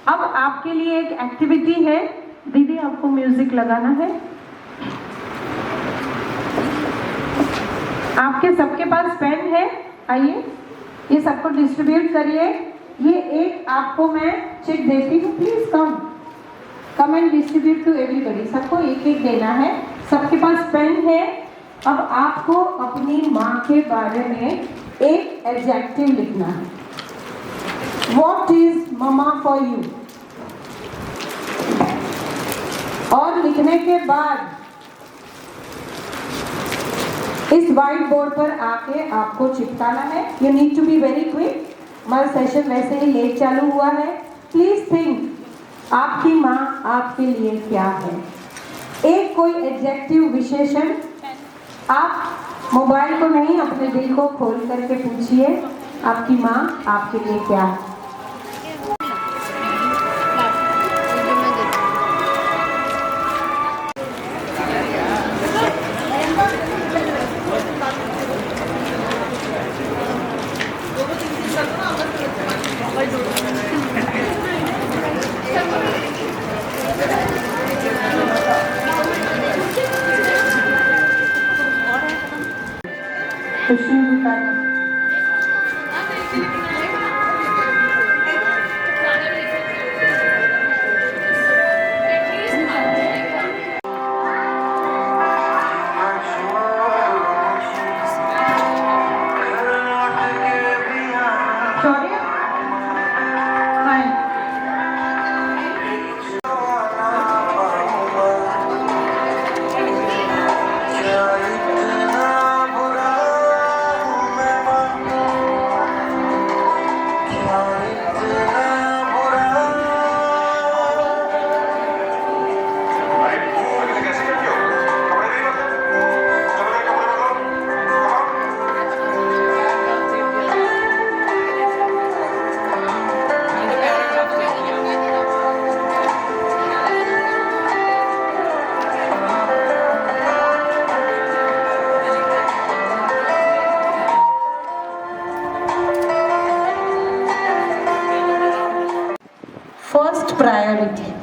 D: अब आपके लिए एक एक्टिविटी है। दीदी आपको म्यूजिक लगाना है। आपके सबके पास पेन है, आइए ये सबको डिस्ट्रीब्यूट करिए। ये एक आपको मैं चेक देती हूँ, please come and distribute to everybody. सबको एक एक देना है। सबके पास पेन है। अब आपको अपनी माँ के बारे में एक एडजेक्टिव लिखना है। What is mama for you? और लिखने के बाद इस व्हाइट बोर्ड पर आके आपको चिपकाना है। You need to be very quick. हमारा सेशन वैसे ही लेट चालू हुआ है। प्लीज थिंक, आपकी माँ आपके लिए क्या है। एक कोई एडजेक्टिव विशेषण। आप मोबाइल को नहीं, अपने दिल को खोल करके पूछिए, आपकी माँ आपके लिए क्या है।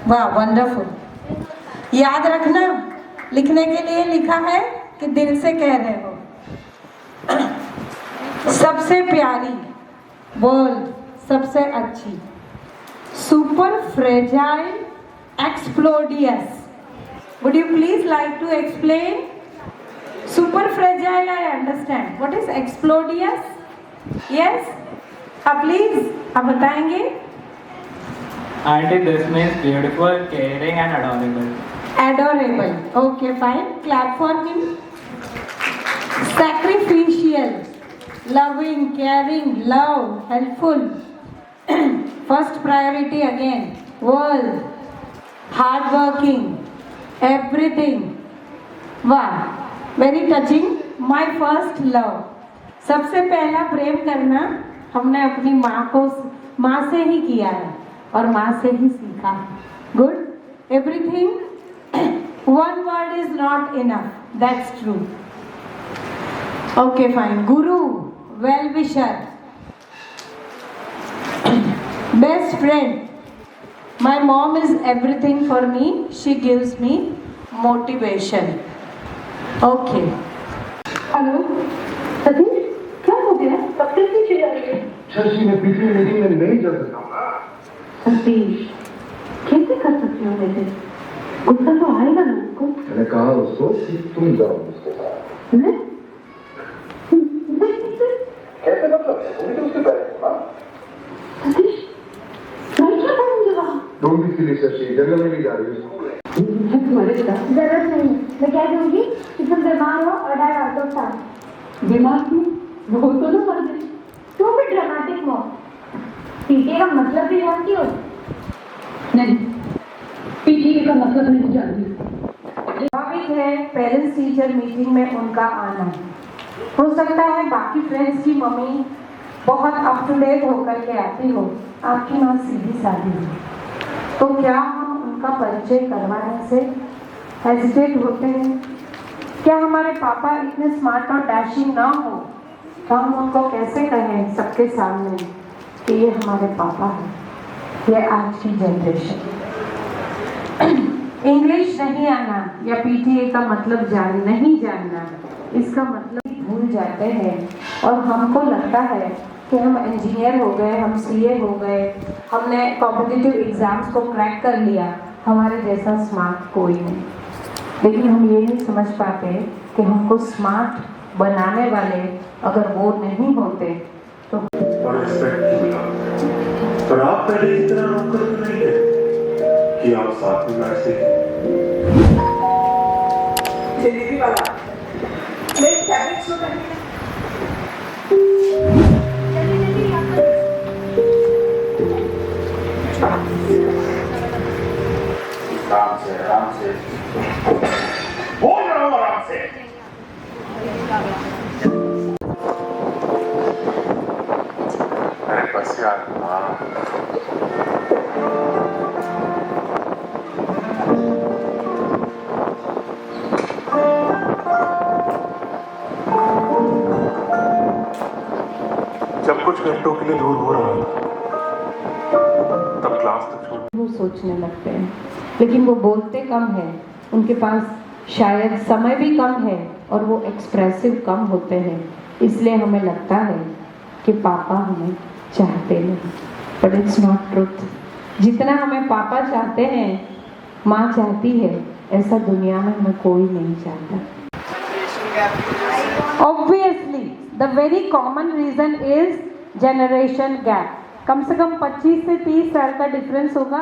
D: वाह, वंडरफुल। याद रखना, लिखने के लिए लिखा है कि दिल से कह रहे हो। सबसे प्यारी, बोल्ड, सबसे अच्छी, सुपर फ्रेजाइल, एक्सप्लोडियस। Would you please like to explain? Super fragile, I understand. What is explodious? Yes? Please, आप बताएंगे?
M: Auntie, this means beautiful, caring and adorable.
D: Adorable. Okay, fine. Clap for him. Sacrificial, loving, caring, love, helpful. First priority again. World, hardworking, everything. Wow, very touching. My first love. सबसे पहला प्रेम करना हमने अपनी माँ से ही किया है और माँ से ही सीखा है। Good. Everything. One word is not enough. That's true. Okay, fine. Guru, well-wisher, best friend. My mom is everything for me. She gives me motivation. Okay.
I: Hello Satish, क्या हो गया? कब तक पीछे जा रही है?
F: शशि ने पिछली मीटिंग में नहीं जा सका।
I: सतीश, कैसे कर सकती हो वैसे? गुस्सा तो आएगा ना उसको।
F: मैंने कहा उसको कि तुम जाओ उसके साथ।
I: मैं?
F: कैसे मतलब? तुम तो उसके पेरेंट्स हो ना?
I: सतीश, मैं क्या करूँगी वहाँ?
F: डोंट बी सिली शशि, जगह में नहीं जा रही है।
I: जरूरत नहीं, मैं कह दूंगी कि तुम बीमार हो और डाय आउट ऑफ टाउन। बीमार क्यों? वो तो ना मर गई। तुम भी ड्रामेटिक हो। पीटीए का मतलब भी जानती हो? नहीं, पीटीए का मतलब नहीं जानती।
D: स्वाभाविक है पेरेंट्स टीचर मीटिंग में उनका आना। हो सकता है बाकी फ्रेंड्स की मम्मी बहुत अप टू डेट होकर के आती हो, आपकी माँ सीधी सादी हो, तो क्या हम उनका परिचय करवाने से हेजिटेट होते हैं? क्या हमारे पापा इतने स्मार्ट और डैशिंग ना हो तो हम उनको कैसे कहें सबके सामने कि ये हमारे पापा हैं? ये आज की जनरेशन। इंग्लिश नहीं आना या पीटीए का मतलब नहीं जानना, इसका मतलब भूल जाते हैं और हमको लगता है कि हम इंजीनियर हो गए, हम सीए हो गए, हमने कॉम्पिटिटिव एग्जाम्स को क्रैक कर लिया, हमारे जैसा स्मार्ट कोई नहीं। लेकिन हम ये नहीं समझ पाते कि हमको स्मार्ट बनाने वाले अगर वो नहीं होते तो।
B: और रिस्पेक्ट मिला, पर आप पहले इतना नौकर नहीं थे कि आप साथ में बैठते।
H: जलेबी वाला, मेरे फैब्रिक शो करने
B: आराम से बोल रहा हूँ, आराम से। अरे बस यार, जब कुछ घंटों के लिए दूर हो रहा था तब क्लास तक
D: वो सोचने लगते हैं, लेकिन वो बोलते कम है, उनके पास शायद समय भी कम है और वो एक्सप्रेसिव कम होते हैं, इसलिए हमें लगता है कि पापा हमें चाहते नहीं। But it's not truth. जितना हमें पापा चाहते हैं, माँ चाहती है, ऐसा दुनिया में हमें कोई नहीं चाहता। Obviously the very common reason is generation gap. कम से कम 25 से 30 साल का डिफरेंस होगा।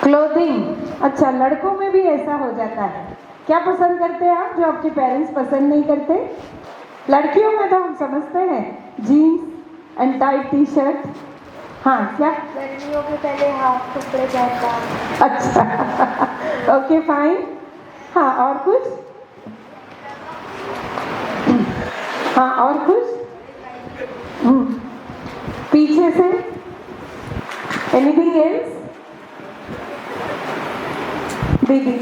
D: क्लोथिंग, अच्छा लड़कों में भी ऐसा हो जाता है। क्या पसंद करते हैं आप जो आपके पेरेंट्स पसंद नहीं करते? लड़कियों में तो हम समझते हैं jeans and tight T shirt. हाँ, क्या
I: लड़कियों के पहले हाफ कपड़े पहनता।
D: अच्छा ओके फाइन। हाँ, और कुछ? हाँ, और कुछ? पीछे से एनीथिंग एल्स? दीदी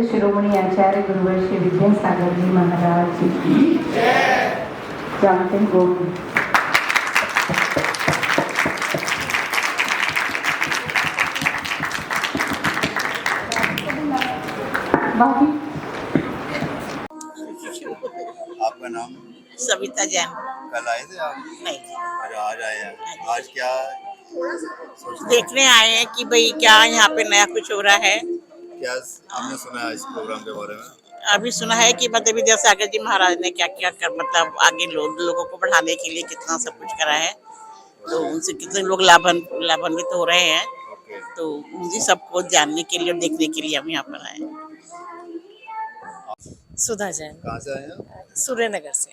D: शिरोमणि आचार्य गुरुवर श्री विद्यासागर जी महाराज जी जानते हैं गोविंद। बाकी
F: आपका नाम?
N: सविता जैन।
F: कल आए थे आप?
N: नहीं,
F: अरे आज आए हैं। आज क्या
N: देखने आए हैं कि भाई क्या यहाँ पे नया कुछ हो रहा है।
F: क्या आपने सुना है इस प्रोग्राम के बारे में?
N: अभी सुना है कि मतलब विद्यासागर जी महाराज ने क्या क्या कर मतलब आगे लोगों को बढ़ाने के लिए कितना सब कुछ करा है, तो उनसे कितने लोग लाभान्वित हो रहे हैं। तो मुझे सबको जानने के लिए और देखने के लिए हम यहाँ पर आए।
O: सुधा जैन।
F: कहाँ से आए हैं?
O: सूर्यनगर से।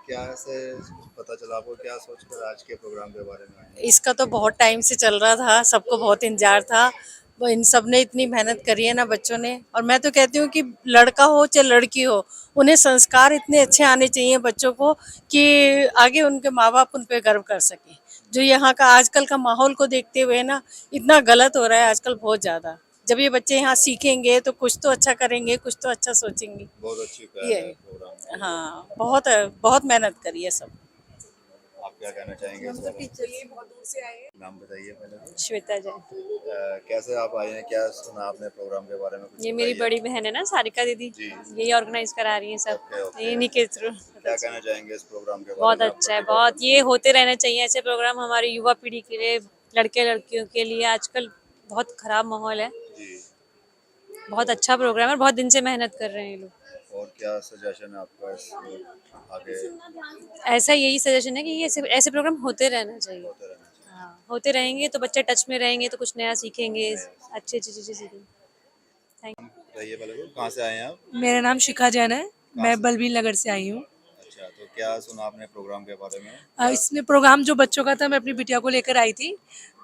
F: क्या ऐसे पता चला आपको, क्या सोचकर आज के प्रोग्राम के बारे में आए?
O: इसका तो बहुत टाइम से चल रहा था, सबको बहुत इंतजार था। वो इन सब ने इतनी मेहनत करी है ना बच्चों ने, और मैं तो कहती हूँ कि लड़का हो चाहे लड़की हो, उन्हें संस्कार इतने अच्छे आने चाहिए बच्चों को कि आगे उनके माँ बाप उन पर गर्व कर सकें। जो यहाँ का आजकल का माहौल को देखते हुए ना इतना गलत हो रहा है आजकल बहुत ज़्यादा। जब ये बच्चे यहाँ सीखेंगे तो कुछ तो अच्छा करेंगे, कुछ तो अच्छा सोचेंगे।
F: बहुत अच्छी
O: ये हाँ, बहुत बहुत मेहनत करी है सब।
F: आप क्या कहना चाहेंगे इस बारे में?
O: बहुत दूर से आए।
F: नाम बताइए पहले।
O: श्वेता जैन।
F: कैसे आप आए हैं, क्या सुना आपने प्रोग्राम के बारे में? कुछ
O: ये मेरी
F: बताइए।
O: बड़ी बहन है ना सारिका दीदी, यही ऑर्गेनाइज करा रही है सब, इन्हीं के थ्रू।
F: क्या कहना चाहेंगे इस प्रोग्राम के बारे में?
O: बहुत अच्छा है, बहुत ये होते रहना चाहिए ऐसे प्रोग्राम हमारी युवा पीढ़ी के लिए, लड़के लड़कियों के लिए। आजकल बहुत खराब माहौल है, बहुत अच्छा प्रोग्राम है, बहुत दिन से मेहनत कर रहे हैं ये लोग।
F: और क्या सजेशन है आपका इस आगे?
O: ऐसा यही सजेशन है कि ये ऐसे प्रोग्राम होते रहना चाहिए। हाँ, होते रहेंगे तो बच्चे टच में रहेंगे, तो कुछ नया सीखेंगे, अच्छी अच्छी चीजें सीखेंगे। थैंक
F: बताइए पहले, कहाँ से आए हैं आप?
P: मेरा नाम शिखा जैन है, मैं बलबीर नगर से आई हूँ।
F: अच्छा, तो क्या सुना आपने प्रोग्राम के बारे में?
P: इसमें प्रोग्राम जो बच्चों का था, मैं अपनी बिटिया को लेकर आई थी,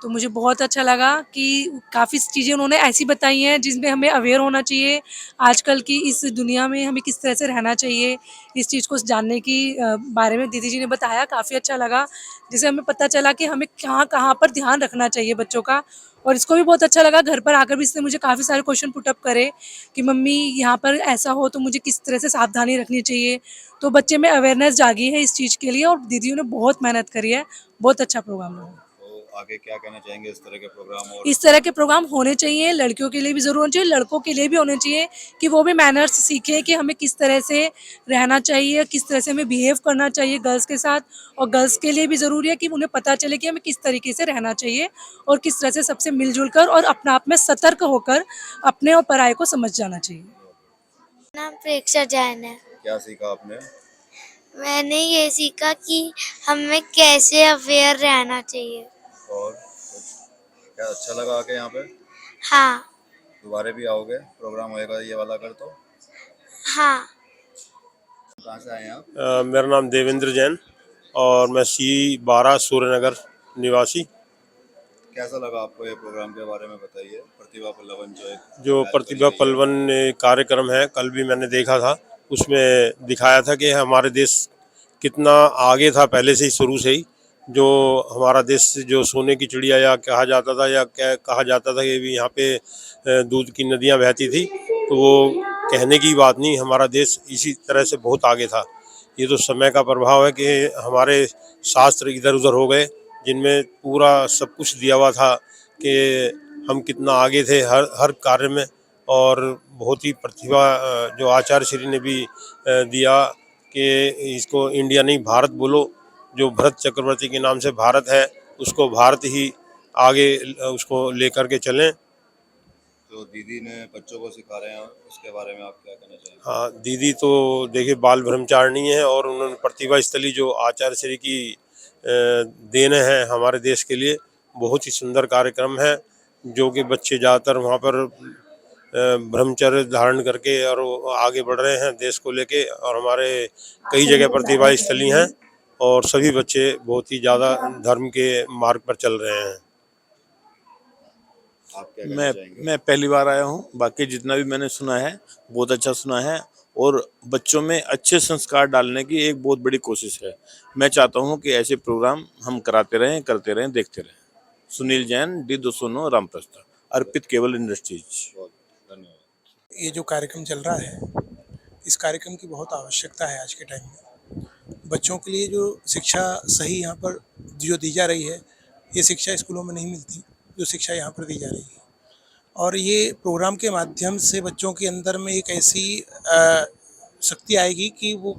P: तो मुझे बहुत अच्छा लगा कि काफ़ी चीज़ें उन्होंने ऐसी बताई हैं जिसमें हमें अवेयर होना चाहिए। आजकल की इस दुनिया में हमें किस तरह से रहना चाहिए, इस चीज़ को जानने की बारे में दीदी जी ने बताया, काफ़ी अच्छा लगा। जिससे हमें पता चला कि हमें कहाँ पर ध्यान रखना चाहिए बच्चों का। और इसको भी बहुत अच्छा लगा, घर पर आकर भी इसने मुझे काफ़ी सारे क्वेश्चन पुटअप करे कि मम्मी यहाँ पर ऐसा हो तो मुझे किस तरह से सावधानी रखनी चाहिए। तो बच्चे में अवेयरनेस जागी है इस चीज़ के लिए, और दीदियों ने बहुत मेहनत करी है, बहुत अच्छा प्रोग्राम रहा।
F: तो आगे क्या कहना चाहेंगे इस तरह के प्रोग्राम? और
P: इस तरह के प्रोग्राम होने चाहिए, लड़कियों के लिए भी ज़रूर होने चाहिए, लड़कों के लिए भी होने चाहिए, कि वो भी मैनर्स सीखें कि हमें किस तरह से रहना चाहिए, किस तरह से हमें बिहेव करना चाहिए गर्ल्स के साथ। और गर्ल्स के लिए भी ज़रूरी है कि उन्हें पता चले कि हमें किस तरीके से रहना चाहिए और किस तरह से सबसे मिलजुल कर और अपने आप में सतर्क होकर अपने और पराये को समझ जाना चाहिए।
Q: नाम प्रेक्षा जैन है।
F: क्या सीखा आपने?
Q: मैंने ये सीखा कि हमें कैसे अवेयर रहना चाहिए।
F: और क्या अच्छा लगा आके यहाँ पे?
Q: हाँ।
F: दोबारा भी आओगे? प्रोग्राम होएगा ये वाला कर तो?
Q: हाँ।
F: कहाँ से आए हैं आप?
R: मेरा नाम देवेंद्र जैन और मैं C12 सूर्यनगर निवासी।
F: कैसा लगा आपको ये प्रोग्राम के बारे में बताइए? प्रतिभा पल्लवन
R: जो प्रतिभा पल्लवन कार्यक्रम है, कल भी मैंने देखा था, उसमें दिखाया था कि हमारे देश कितना आगे था पहले से ही, शुरू से ही। जो हमारा देश जो सोने की चिड़िया या कहा जाता था, या क्या कहा जाता था कि भी यहाँ पे दूध की नदियाँ बहती थी, तो वो कहने की बात नहीं, हमारा देश इसी तरह से बहुत आगे था। ये तो समय का प्रभाव है कि हमारे शास्त्र इधर उधर हो गए, जिनमें पूरा सब कुछ दिया हुआ था कि हम कितना आगे थे हर कार्य में। और बहुत ही प्रतिभा जो आचार्य श्री ने भी दिया कि इसको इंडिया नहीं भारत बोलो। जो भरत चक्रवर्ती के नाम से भारत है, उसको भारत ही आगे उसको लेकर के चलें।
F: तो दीदी ने बच्चों को सिखा रहे हैं, उसके बारे में आप क्या कहना चाहेंगे?
R: हाँ, दीदी तो देखिए बाल ब्रह्मचारिणी है, और उन्होंने प्रतिभा स्थली जो आचार्य श्री की देन है हमारे देश के लिए, बहुत ही सुंदर कार्यक्रम है। जो कि बच्चे ज़्यादातर वहाँ पर ब्रह्मचर्य धारण करके और आगे बढ़ रहे हैं देश को लेके, और हमारे कई जगह प्रतिभा स्थली हैं, और सभी बच्चे बहुत ही ज़्यादा धर्म के मार्ग पर चल रहे हैं।
F: आप क्या कहना चाहेंगे?
S: मैं पहली बार आया हूँ, बाकी जितना भी मैंने सुना है बहुत अच्छा सुना है, और बच्चों में अच्छे संस्कार डालने की एक बहुत बड़ी कोशिश है। मैं चाहता हूँ कि ऐसे प्रोग्राम हम कराते रहें, करते रहें, देखते रहें। सुनील जैन, D209 रामप्रस्थ, अर्पित केबल इंडस्ट्रीज।
T: धन्यवाद। ये जो कार्यक्रम चल रहा है, इस कार्यक्रम की बहुत आवश्यकता है आज के टाइम में। बच्चों के लिए जो शिक्षा सही यहाँ पर जो दी जा रही है, ये शिक्षा स्कूलों में नहीं मिलती, जो शिक्षा यहाँ पर दी जा रही है। और ये प्रोग्राम के माध्यम से बच्चों के अंदर में एक ऐसी शक्ति आएगी कि वो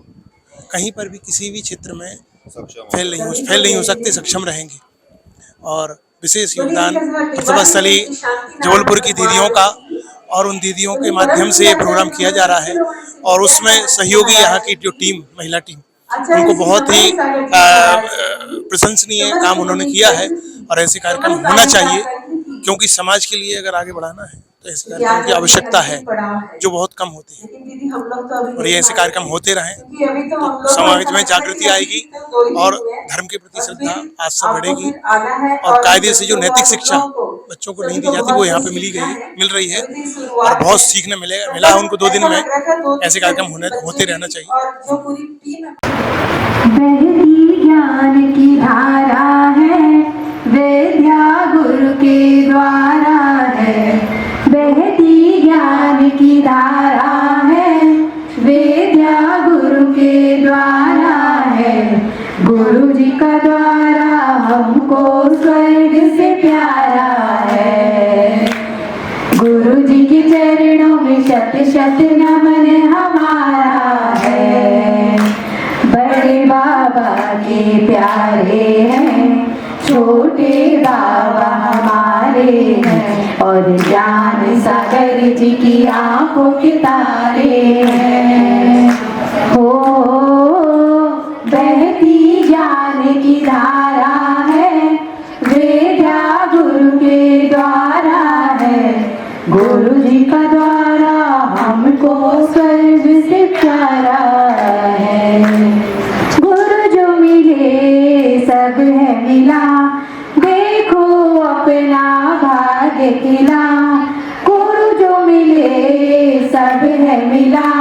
T: कहीं पर भी किसी भी क्षेत्र में फेल नहीं हो सकते, सक्षम रहेंगे। और विशेष योगदान प्रतिभाशाली जबलपुर की दीदियों का, और उन दीदियों के माध्यम से ये प्रोग्राम किया जा रहा है। और उसमें सहयोगी यहाँ की जो टीम, महिला टीम, उनको बहुत ही प्रशंसनीय काम उन्होंने किया है। और ऐसे कार्यक्रम होना चाहिए, क्योंकि समाज के लिए अगर आगे बढ़ाना है तो ऐसे कार्यक्रम की आवश्यकता है, जो बहुत कम होते हैं। और ये ऐसे कार्यक्रम होते रहें तो समाज में जागृति आएगी और धर्म के प्रति श्रद्धा, आस्था बढ़ेगी। और कायदे से जो नैतिक शिक्षा बच्चों को नहीं दी जाती, वो यहाँ पे मिल रही है। और बहुत सीखने मिला है उनको 2 दिन में। ऐसे कार्यक्रम होते रहना चाहिए।
D: बहती ज्ञान की धारा है, विद्या गुरु के द्वारा है। बहती ज्ञान की धारा है, विद्या गुरु के द्वारा है। गुरु जी का द्वारा हमको स्वर्ग से प्यारा है। गुरु जी के चरणों में शत शत नमन हमारा है। बड़े बाबा के प्यारे हैं, छोटे बाबा हमारे हैं। और ज्ञान सागर जी की आंखों के तारे हैं। हो बहती ज्ञान की धारा है, विद्या गुरु के द्वारा है। गुरु जी का द्वारा हमको स्वर्ग से प्यारा है। गुरु जो मिले सब है मिला, देखो अपना भाग्य खिला। गुरु जो मिले सब है मिला,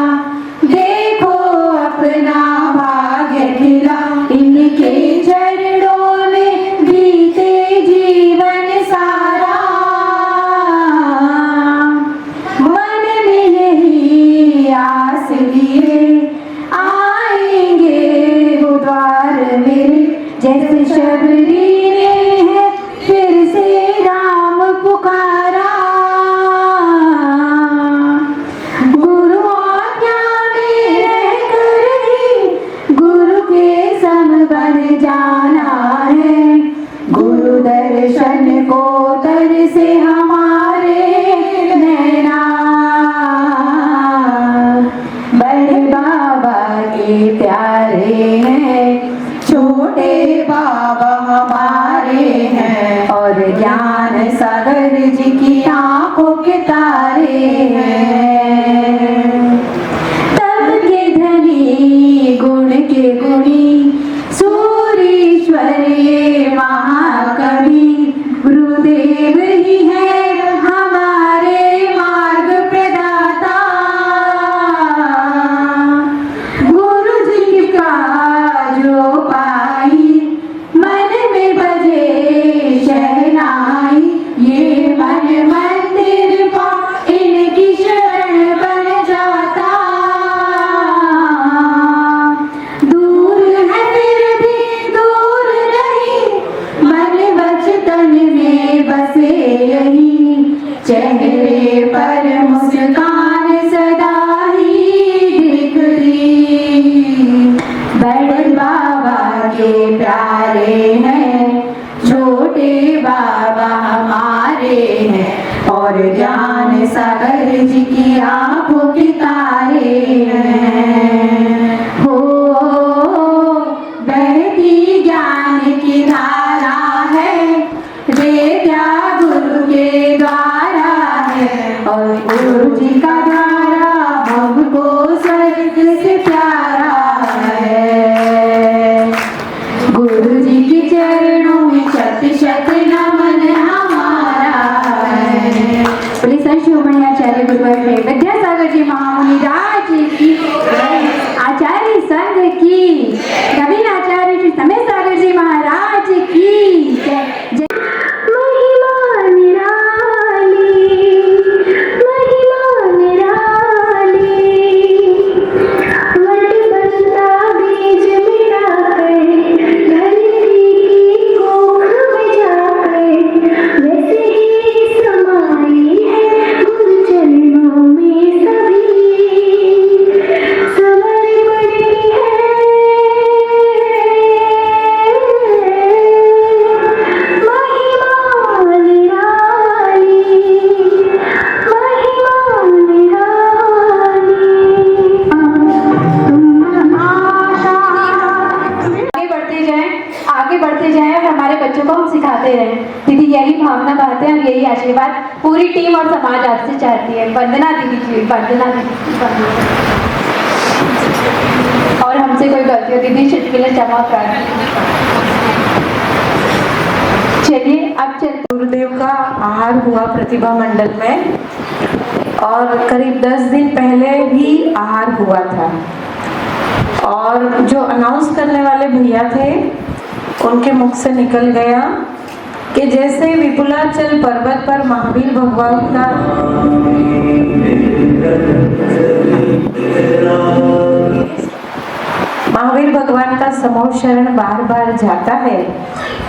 D: देखो अपना भाग्य खिला। इनके चरणों में बीते जीवन सारा, मन में यही आस लिए आएंगे वो द्वार मेरे। जैसे शबरी ने है फिर से राम पुकारा, गुरु आज्ञा में रहकर ही गुरु के सम बन जाना है। गुरु दर्शन को तर से हमारे नैना। बड़े बाबा के प्यारे हैं, छोटे बाबा हमारे हैं। और ज्ञान सागर जी की आंखों के तारे हैं। तब के धनी गुण के गुणी, सूरीश्वर ये महाकवि। गुरुदेव ही है हमारे मार्ग प्रदाता। गुरु जी का जो पाई, मन में बजे शहनाई। ये मन मंदिर पा इनकी शरण बन जाता। दूर है फिर भी दूर नहीं, मन वचन में बसे यही। चेहरे पर मुस्कान सदा ही दिखती। बड़े बाबा के प्यारे हैं, छोटे बाबा हमारे हैं। और ज्ञान सागर जी की आंखों के तारे हैं। हो बहती ज्ञान की धारा है, विद्या गुरु के द्वारा है। और गुरु जी का द्वारा हमको स्वर्ग से प्यारा है। गुरु जी के चरणों में शत शत नमन हमारा है। पुलिस शिवमणि आचार्य गुरुवर विद्यासागर जी महामुनि राज की आशीर्वाद पूरी टीम और समाज आपसे चाहती है। वंदना दीदी जी, वंदना दीदी। और हमसे कोई गलती हो दीदी चुटकुले क्षमा प्रार्थना। चलिए अब चलते।
U: गुरुदेव का आहार हुआ प्रतिभा मंडल में और करीब 10 दिन पहले ही आहार हुआ था और जो अनाउंस करने वाले भैया थे उनके मुख से निकल गया कि जैसे विपुलाचल पर्वत पर महावीर भगवान का समूह शरण बार बार जाता है,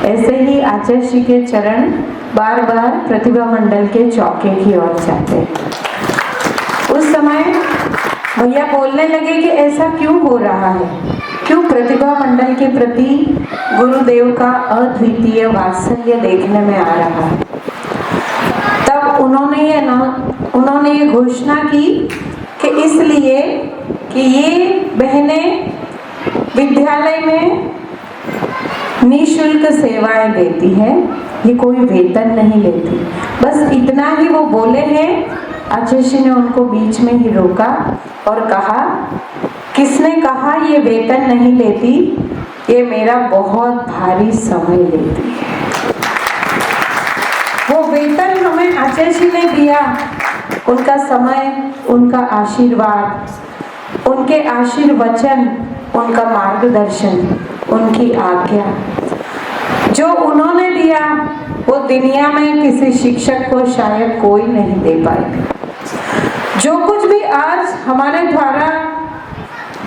U: ऐसे ही आचार्य श्री के चरण बार बार प्रतिभा मंडल के चौके की ओर जाते। उस समय भैया बोलने लगे कि ऐसा क्यों हो रहा है, क्यों प्रतिभा मंडल के प्रति गुरुदेव का अद्वितीय वात्सल्य देखने में आ रहा है। तब उन्होंने ये घोषणा की कि इसलिए कि ये बहनें विद्यालय में निःशुल्क सेवाएं देती है, ये कोई वेतन नहीं लेती। बस इतना ही वो बोले हैं। आचार्य ने उनको बीच में ही रोका और कहा, किसने कहा ये वेतन नहीं लेती, ये मेरा बहुत भारी समय लेती है। वो वेतन हमें आचार्य ने दिया, उनका समय, उनका आशीर्वाद, उनके आशीर्वचन, उनका मार्गदर्शन, उनकी आज्ञा जो उन्होंने दिया वो दुनिया में किसी शिक्षक को शायद कोई नहीं दे पाएगा। जो कुछ भी आज हमारे द्वारा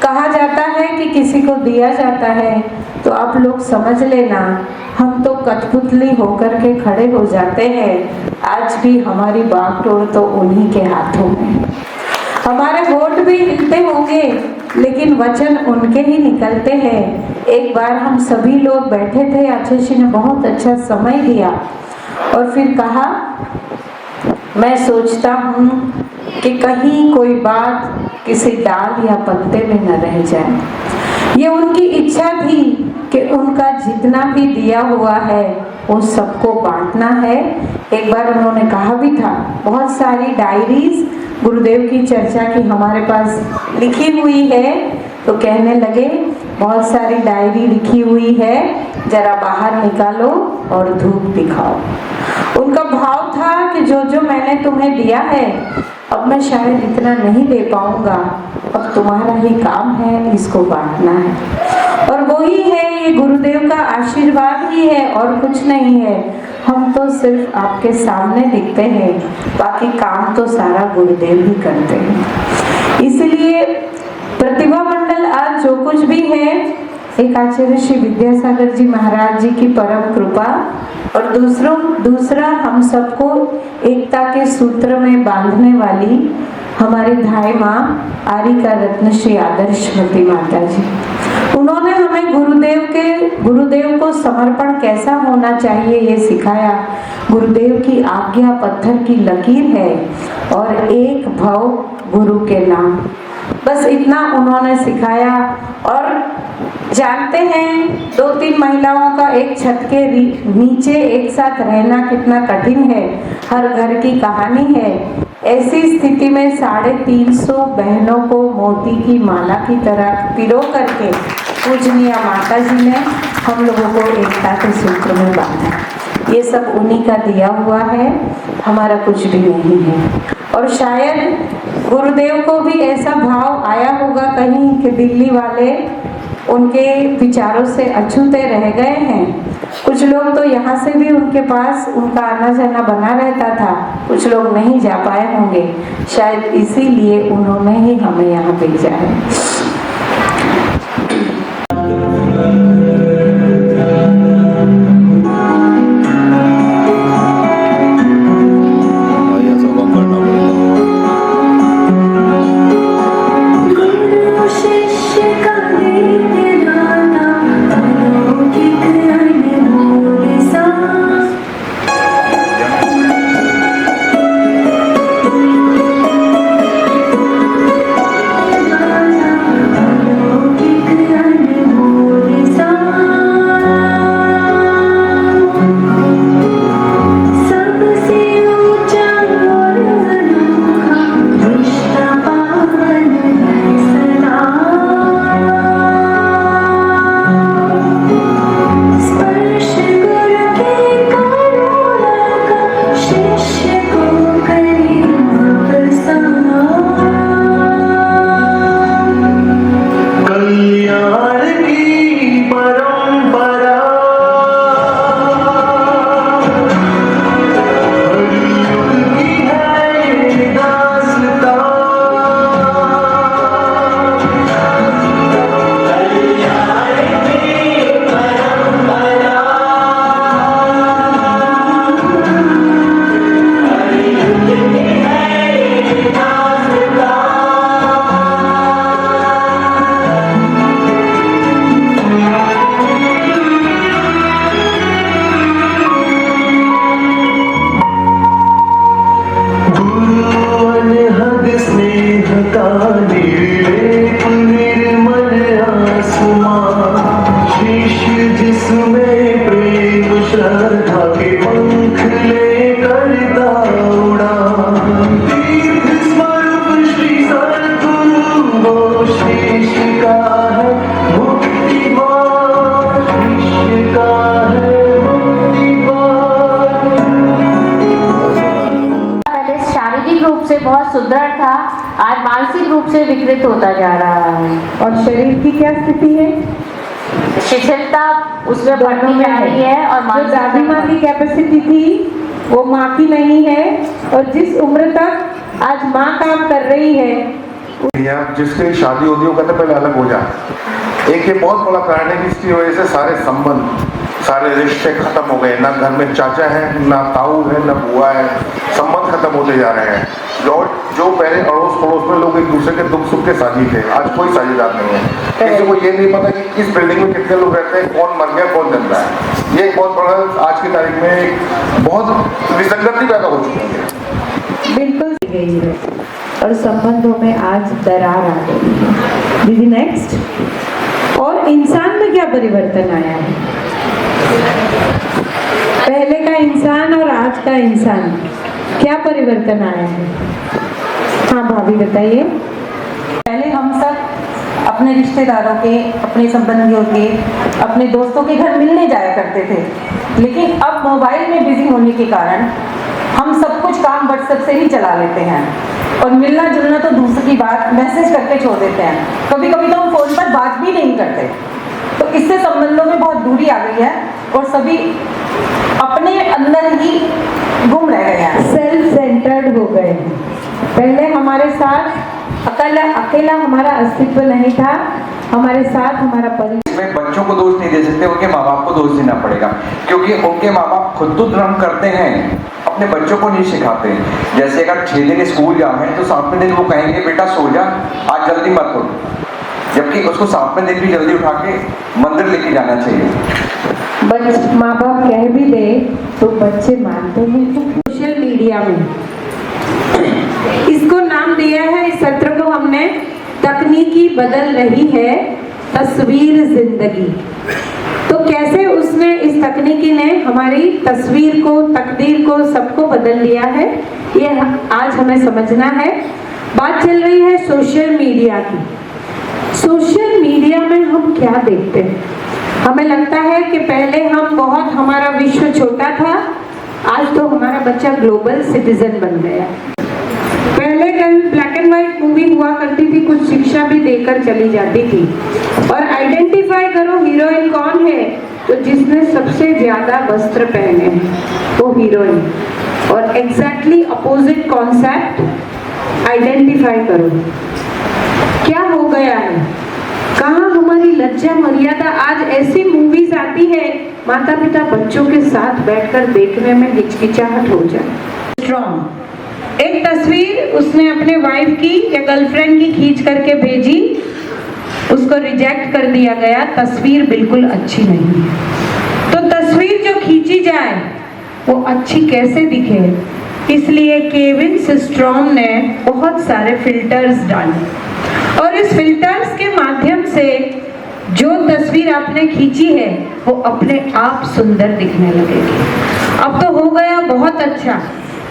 U: कहा जाता है कि किसी को दिया जाता है, तो आप लोग समझ लेना हम तो कठपुतली होकर के खड़े हो जाते हैं। आज भी हमारी बागडोर तो उन्हीं के हाथों में। हमारे वोट भी हिलते होंगे लेकिन वचन उनके ही निकलते हैं। एक बार हम सभी लोग बैठे थे, आचार्य ने बहुत अच्छा समय दिया और फिर कहा, मैं सोचता हूँ कि कहीं कोई बात किसी डाल या पत्ते में न रह जाए। ये उनकी इच्छा थी कि उनका जितना भी दिया हुआ है वो सबको बांटना है। एक बार उन्होंने कहा भी था, बहुत सारी डायरीज गुरुदेव की चर्चा की हमारे पास लिखी हुई है, तो कहने लगे बहुत सारी डायरी लिखी हुई है, जरा बाहर निकालो और धूप दिखाओ। उनका भाव था कि जो जो मैंने तुम्हें दिया है अब मैं शायद इतना नहीं दे पाऊंगा, अब तुम्हारा ही काम है इसको बांटना है। और वही है, ये गुरुदेव का आशीर्वाद ही है और कुछ नहीं है। हम तो सिर्फ आपके सामने दिखते हैं, बाकी काम तो सारा गुरुदेव ही करते हैं। इसलिए प्रतिभा मंडल आज जो कुछ भी है, एक आचार्य श्री विद्यासागर जी महाराज जी की परम कृपा और दूसरा हम सबको एकता के सूत्र में बांधने वाली हमारी धाय माँ आरिका रत्न श्री आदर्शवती माता जी। उन्होंने हमें गुरुदेव को समर्पण कैसा होना चाहिए ये सिखाया। गुरुदेव की आज्ञा पत्थर की लकीर है और एक भव गुरु के नाम, बस इतना उन्होंने सिखाया। और जानते हैं 2-3 महिलाओं का एक छत के नीचे एक साथ रहना कितना कठिन है, हर घर की कहानी है। ऐसी स्थिति में 350 बहनों को मोती की माला की तरह पिरो करके पूजनीय माता जी ने हम लोगों को एकता के सूत्र में बांधा। ये सब उन्हीं का दिया हुआ है, हमारा कुछ भी नहीं है। और शायद गुरुदेव को भी ऐसा भाव आया होगा कहीं कि दिल्ली वाले उनके विचारों से अछूते रह गए हैं। कुछ लोग तो यहाँ से भी उनके पास उनका आना जाना बना रहता था, कुछ लोग नहीं जा पाए होंगे, शायद इसीलिए उन्होंने ही हमें यहाँ भेजा है।
A: निर्मल आसमान, शीश जिसमें प्रेम श्रद्धा के पंख लेकर दौड़ा, तीर्थ स्वरूप श्री सद्गुरु वो शीश का है मुक्ति द्वार, शीश का है मुक्ति द्वार।
V: पहले शारीरिक रूप से बहुत सुदृढ़ था, आज मानसिक रूप से विकृत होता जा रहा है।
U: और शरीर की क्या स्थिति है?
V: शिथिलता उसमें बढ़ती जा रही है और
U: जो दादी माँ की कैपेसिटी थी वो माँ की नहीं है, और जिस उम्र तक आज माँ काम कर रही है,
W: जिसकी शादी होती है वो कहते पहले अलग हो जा। एक ये बहुत बड़ा कारण है कि इसकी वजह से सारे संबंध, सारे रिश्ते खत्म हो गए। ना घर में चाचा है, ना ताऊ है, ना बुआ है, संबंध खत्म होते जा रहे हैं। जो पहले अड़ोस पड़ोस में लोग एक दूसरे के दुख सुख के साझी थे, आज कोई साझेदार नहीं है। किसी को ये नहीं पता कि किस बिल्डिंग में कितने लोग रहते हैं, कौन मर गया कौन जिंदा है। ये एक बहुत बड़ा आज की तारीख में एक बहुत विसंगति पैदा हो चुकी है।
U: बिल्कुल गई है और संबंधों में आज दरार आ गई है। दीदी नेक्स्ट। और इंसान में क्या परिवर्तन आया है? पहले का इंसान और आज का इंसान क्या परिवर्तन आया है? हाँ भाभी बताइए।
X: पहले हम सब अपने रिश्तेदारों के, अपने संबंधियों के, अपने दोस्तों के घर मिलने जाया करते थे, लेकिन अब मोबाइल में बिजी होने के कारण हम सब कुछ काम व्हाट्सएप से ही चला लेते हैं और मिलना जुलना तो दूसरी बात, मैसेज करके छोड़ देते हैं। कभी कभी तो हम फोन पर बात भी नहीं करते। तो इससे संबंधों में बहुत दूरी आ गई है और सभी अपने अंदर ही गुम रह गए हैं,
U: सेल्फ सेंटर्ड हो गए हैं। पहले हमारे साथ अकेला हमारा अस्तित्व नहीं था, हमारे साथ हमारा परिवार।
Y: बच्चों को दोष नहीं दे सकते, उनके माँ बाप को दोष देना पड़ेगा, क्योंकि उनके माँ बाप खुद तो धर्म करते हैं, अपने बच्चों को नहीं सिखाते। जैसे अगर 6 दिन स्कूल जा रहे हैं तो 7वें दिन वो कहेंगे बेटा सो जा, आज जल्दी मत उठ, जबकि उसको 7वें दिन भी जल्दी उठा के मंदिर लेके जाना चाहिए।
U: माँ बाप कह भी दे तो बच्चे मानते हैं। सोशल मीडिया में इसको नाम दिया है, इस सत्र को हमने तकनीकी बदल रही है तस्वीर जिंदगी। तो कैसे उसने, इस तकनीकी ने हमारी तस्वीर को, तकदीर को, सबको बदल दिया है, ये आज हमें समझना है। बात चल रही है सोशल मीडिया की। सोशल मीडिया में हम क्या देखते हैं? हमें लगता है कि पहले हम बहुत, हमारा विश्व छोटा था, आज तो हमारा बच्चा ग्लोबल सिटीजन बन गया। पहले कहीं ब्लैक एंड व्हाइट मूवी हुआ करती थी, कुछ शिक्षा भी देकर चली जाती थी। और आइडेंटिफाई करो हीरोइन कौन है, तो जिसने सबसे ज्यादा वस्त्र पहने हैं वो हीरोइन। और एग्जैक्टली अपोजिट कॉन्सेप्ट आइडेंटिफाई करो। क्या हो गया है? कहाँ हमारी लज्जा मर्यादा? आज ऐसी मूवीज आती है, माता पिता बच्चों के साथ बैठकर देखने में हिचकिचाहट हो जाए। स्ट्रॉन्ग एक तस्वीर उसने अपने वाइफ की या गर्लफ्रेंड की खींच करके भेजी, उसको रिजेक्ट कर दिया गया, तस्वीर बिल्कुल अच्छी नहीं है। तो तस्वीर जो खींची जाए वो अच्छी कैसे दिखे, इसलिए केविन सिस्ट्रॉम ने बहुत सारे फिल्टर्स डाले और इस फिल्टर्स के माध्यम से जो तस्वीर आपने खींची है वो अपने आप सुंदर दिखने लगेगी। अब तो हो गया बहुत अच्छा,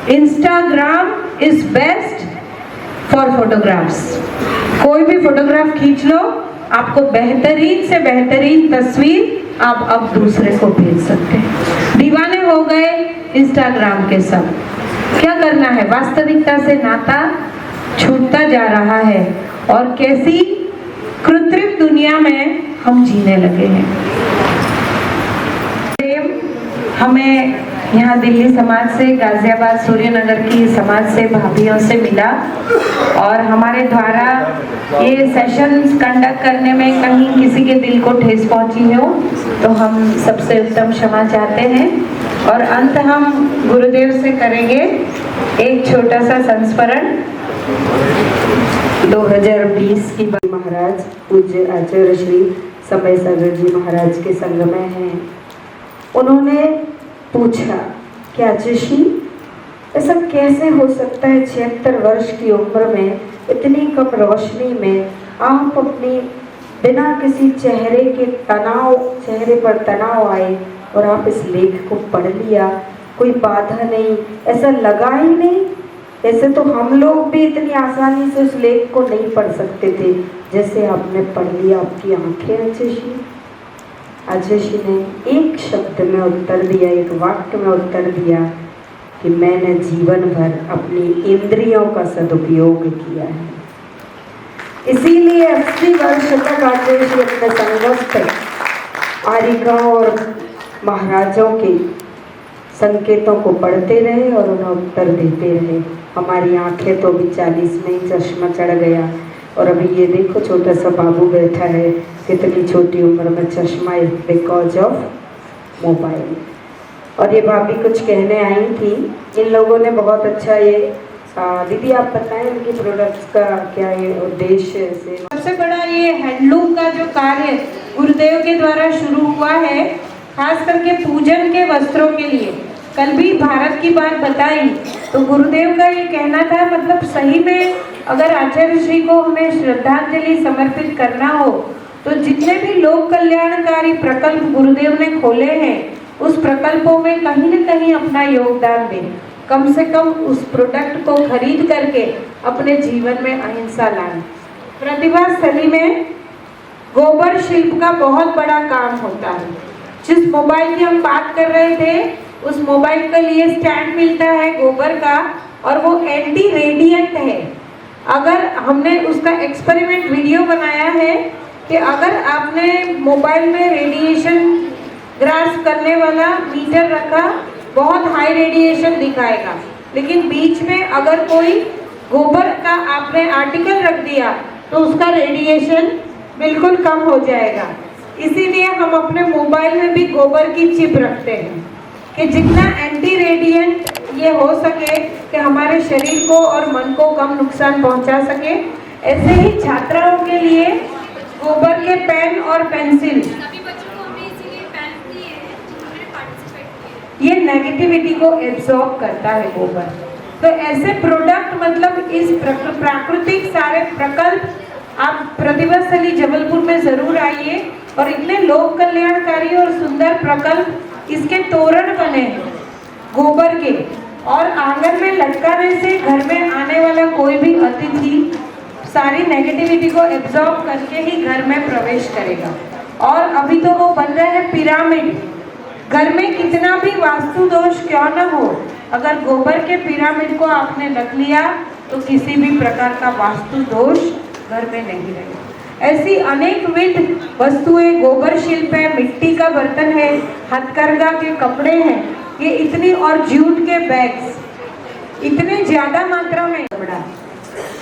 U: Instagram is best for photographs. कोई भी फोटोग्राफ खींच लो, आपको बेहतरीन से बेहतरीन तस्वीर आप अब दूसरे को भेज सकते हैं। दीवाने हो गए इंस्टाग्राम के सब। क्या करना है? वास्तविकता से नाता छूटता जा रहा है और कैसी कृत्रिम दुनिया में हम जीने लगे हैं। हमें यहाँ दिल्ली समाज से, गाजियाबाद सूर्यनगर की समाज से भाभियों से मिला और हमारे द्वारा ये सेशंस कंडक्ट करने में कहीं किसी के दिल को ठेस पहुंची हो तो हम सबसे उत्तम क्षमा चाहते हैं। और अंत हम गुरुदेव से करेंगे एक छोटा सा संस्मरण। 2020 की महाराज पूज्य आचार्य श्री समय सागर जी महाराज के संग में हैं। उन्होंने पूछा कि आचार्य जी ऐसा कैसे हो सकता है 76 वर्ष की उम्र में इतनी कम रोशनी में आप अपनी बिना किसी चेहरे पर तनाव आए और आप इस लेख को पढ़ लिया, कोई बाधा नहीं, ऐसा लगा ही नहीं। ऐसे तो हम लोग भी इतनी आसानी से उस लेख को नहीं पढ़ सकते थे जैसे आपने पढ़ लिया। आपकी आंखें अजय जी ने एक शब्द में उत्तर दिया, एक वाक्य में उत्तर दिया कि मैंने जीवन भर अपनी इंद्रियों का सदुपयोग किया है। इसीलिए 80 वर्ष तक अजय जी अपने संघर्ष आरिकाओं और महाराजों के संकेतों को पढ़ते रहे और उन्हें उत्तर देते रहे। हमारी आंखें तो अभी 40 में ही चश्मा चढ़ गया, और अभी ये देखो छोटा सा बाबू बैठा है, कितनी छोटी उम्र में चश्मा, बिकॉज ऑफ मोबाइल। और ये भाभी कुछ कहने आई थी, इन लोगों ने बहुत अच्छा ये दीदी आप बताएं इनकी प्रोडक्ट्स का क्या ये उद्देश्य से।
D: सबसे बड़ा ये हैंडलूम का जो कार्य गुरुदेव के द्वारा शुरू हुआ है, खास करके पूजन के वस्त्रों के लिए। कल भी भारत की बात बताई तो गुरुदेव का ये कहना था, मतलब सही में अगर आचार्य श्री को हमें श्रद्धांजलि समर्पित करना हो तो जितने भी लोक कल्याणकारी प्रकल्प गुरुदेव ने खोले हैं उस प्रकल्पों में कहीं न कहीं अपना योगदान दें। कम से कम उस प्रोडक्ट को खरीद करके अपने जीवन में अहिंसा लाएं। प्रतिभा स्थली में गोबर शिल्प का बहुत बड़ा काम होता है। जिस मोबाइल की हम बात कर रहे थे उस मोबाइल के लिए स्टैंड मिलता है गोबर का, और वो एंटी रेडिएंट है। अगर हमने उसका एक्सपेरिमेंट वीडियो बनाया है कि अगर आपने मोबाइल में रेडिएशन ग्रास करने वाला मीटर रखा, बहुत हाई रेडिएशन दिखाएगा, लेकिन बीच में अगर कोई गोबर का आपने आर्टिकल रख दिया तो उसका रेडिएशन बिल्कुल कम हो जाएगा। इसीलिए हम अपने मोबाइल में भी गोबर की चिप रखते हैं कि जितना एंटी रेडिएंट ये हो सके कि हमारे शरीर को और मन को कम नुकसान पहुंचा सके। ऐसे ही छात्राओं के लिए गोबर के पेन और पेंसिल, ये नेगेटिविटी को एब्जॉर्ब करता है गोबर। तो ऐसे प्रोडक्ट, मतलब इस प्राकृतिक सारे प्रकल्प आप प्रतिभा स्थली जबलपुर में जरूर आइए। और इतने लोक कल्याणकारी और सुंदर प्रकल्प, इसके तोरण बने गोबर के, और आंगन में लटकाने से घर में आने वाला कोई भी अतिथि सारी नेगेटिविटी को एब्जॉर्ब करके ही घर में प्रवेश करेगा। और अभी तो वो बन रहे हैं पिरामिड। घर में कितना भी वास्तु दोष क्यों न हो, अगर गोबर के पिरामिड को आपने रख लिया तो किसी भी प्रकार का वास्तु दोष घर में नहीं रहेगा। ऐसी अनेक विध वस्तुएं, गोबर शिल्प है, मिट्टी का बर्तन है, हथकरघा के कपड़े हैं, ये इतनी, और जूट के बैग्स इतने ज्यादा मात्रा में, बड़ा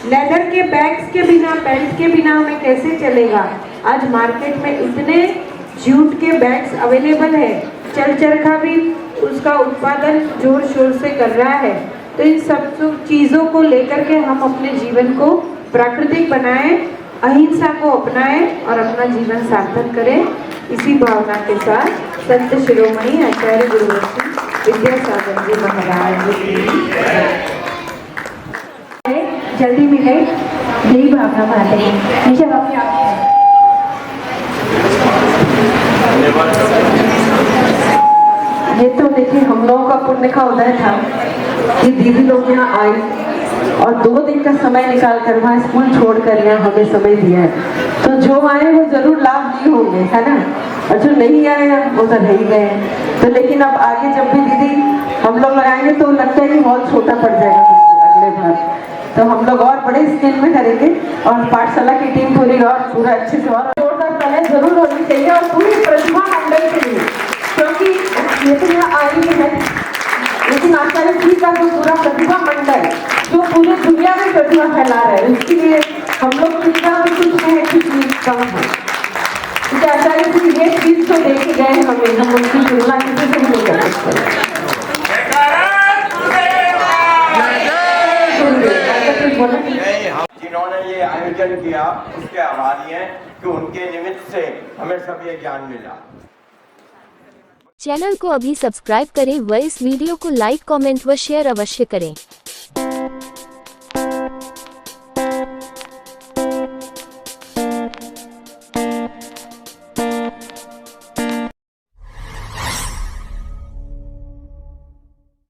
D: लेदर के बैग्स के बिना, बेल्ट के बिना हमें कैसे चलेगा। आज मार्केट में इतने जूट के बैग्स अवेलेबल है, चरखा भी उसका उत्पादन जोर शोर से कर रहा है। तो इन सब चीज़ों को लेकर के हम अपने जीवन को प्राकृतिक बनाएं, अहिंसा को अपनाएं और अपना जीवन सार्थक करें। इसी भावना के साथ संत शिरोमणि आचार्य गुरुवंशी विद्यासागर जी महाराज जल्दी मिले, यही भावना पाते हैं। निशा बाबू
C: ये तो देखिए हम लोगों का पुण्य का उदय था कि दीदी लोग यहाँ आई और 2 दिन का समय निकाल कर वहाँ स्कूल छोड़कर यहाँ हमें समय दिया है। तो जो आए वो जरूर लाभ लिए होंगे, है ना, और जो नहीं आए वो तो रह ही गए। तो लेकिन अब आगे जब भी दीदी हम लोग लगाएंगे तो लगता है कि हॉल छोटा पड़ जाएगा अगले बार, तो हम लोग और बड़े स्केल में करेंगे। और पाठशाला की टीम पूरी और पूरा अच्छे से और जोरदार तालियां जरूर होनी चाहिए और पूरी प्रतिभा मंडल के लिए, क्योंकि ये तो यहाँ आई है, लेकिन आचार्य जी का जो पूरा प्रतिभा मंडल जो पूरी दुनिया में प्रतिभा फैला रहे हैं, उसके लिए हम लोग कितना भी कुछ है, कुछ भी कम है। क्योंकि आचार्य जी ये चीज तो देखे गए हमें, हम उनकी तुलना किसी से नहीं कर सकते।
E: जिन्होंने ये आयोजन किया उसके आभारी हैं कि उनके निमित्त से हमें सब ये ज्ञान मिला।
G: चैनल को अभी सब्सक्राइब करें व इस वीडियो को लाइक, कमेंट व शेयर अवश्य करें।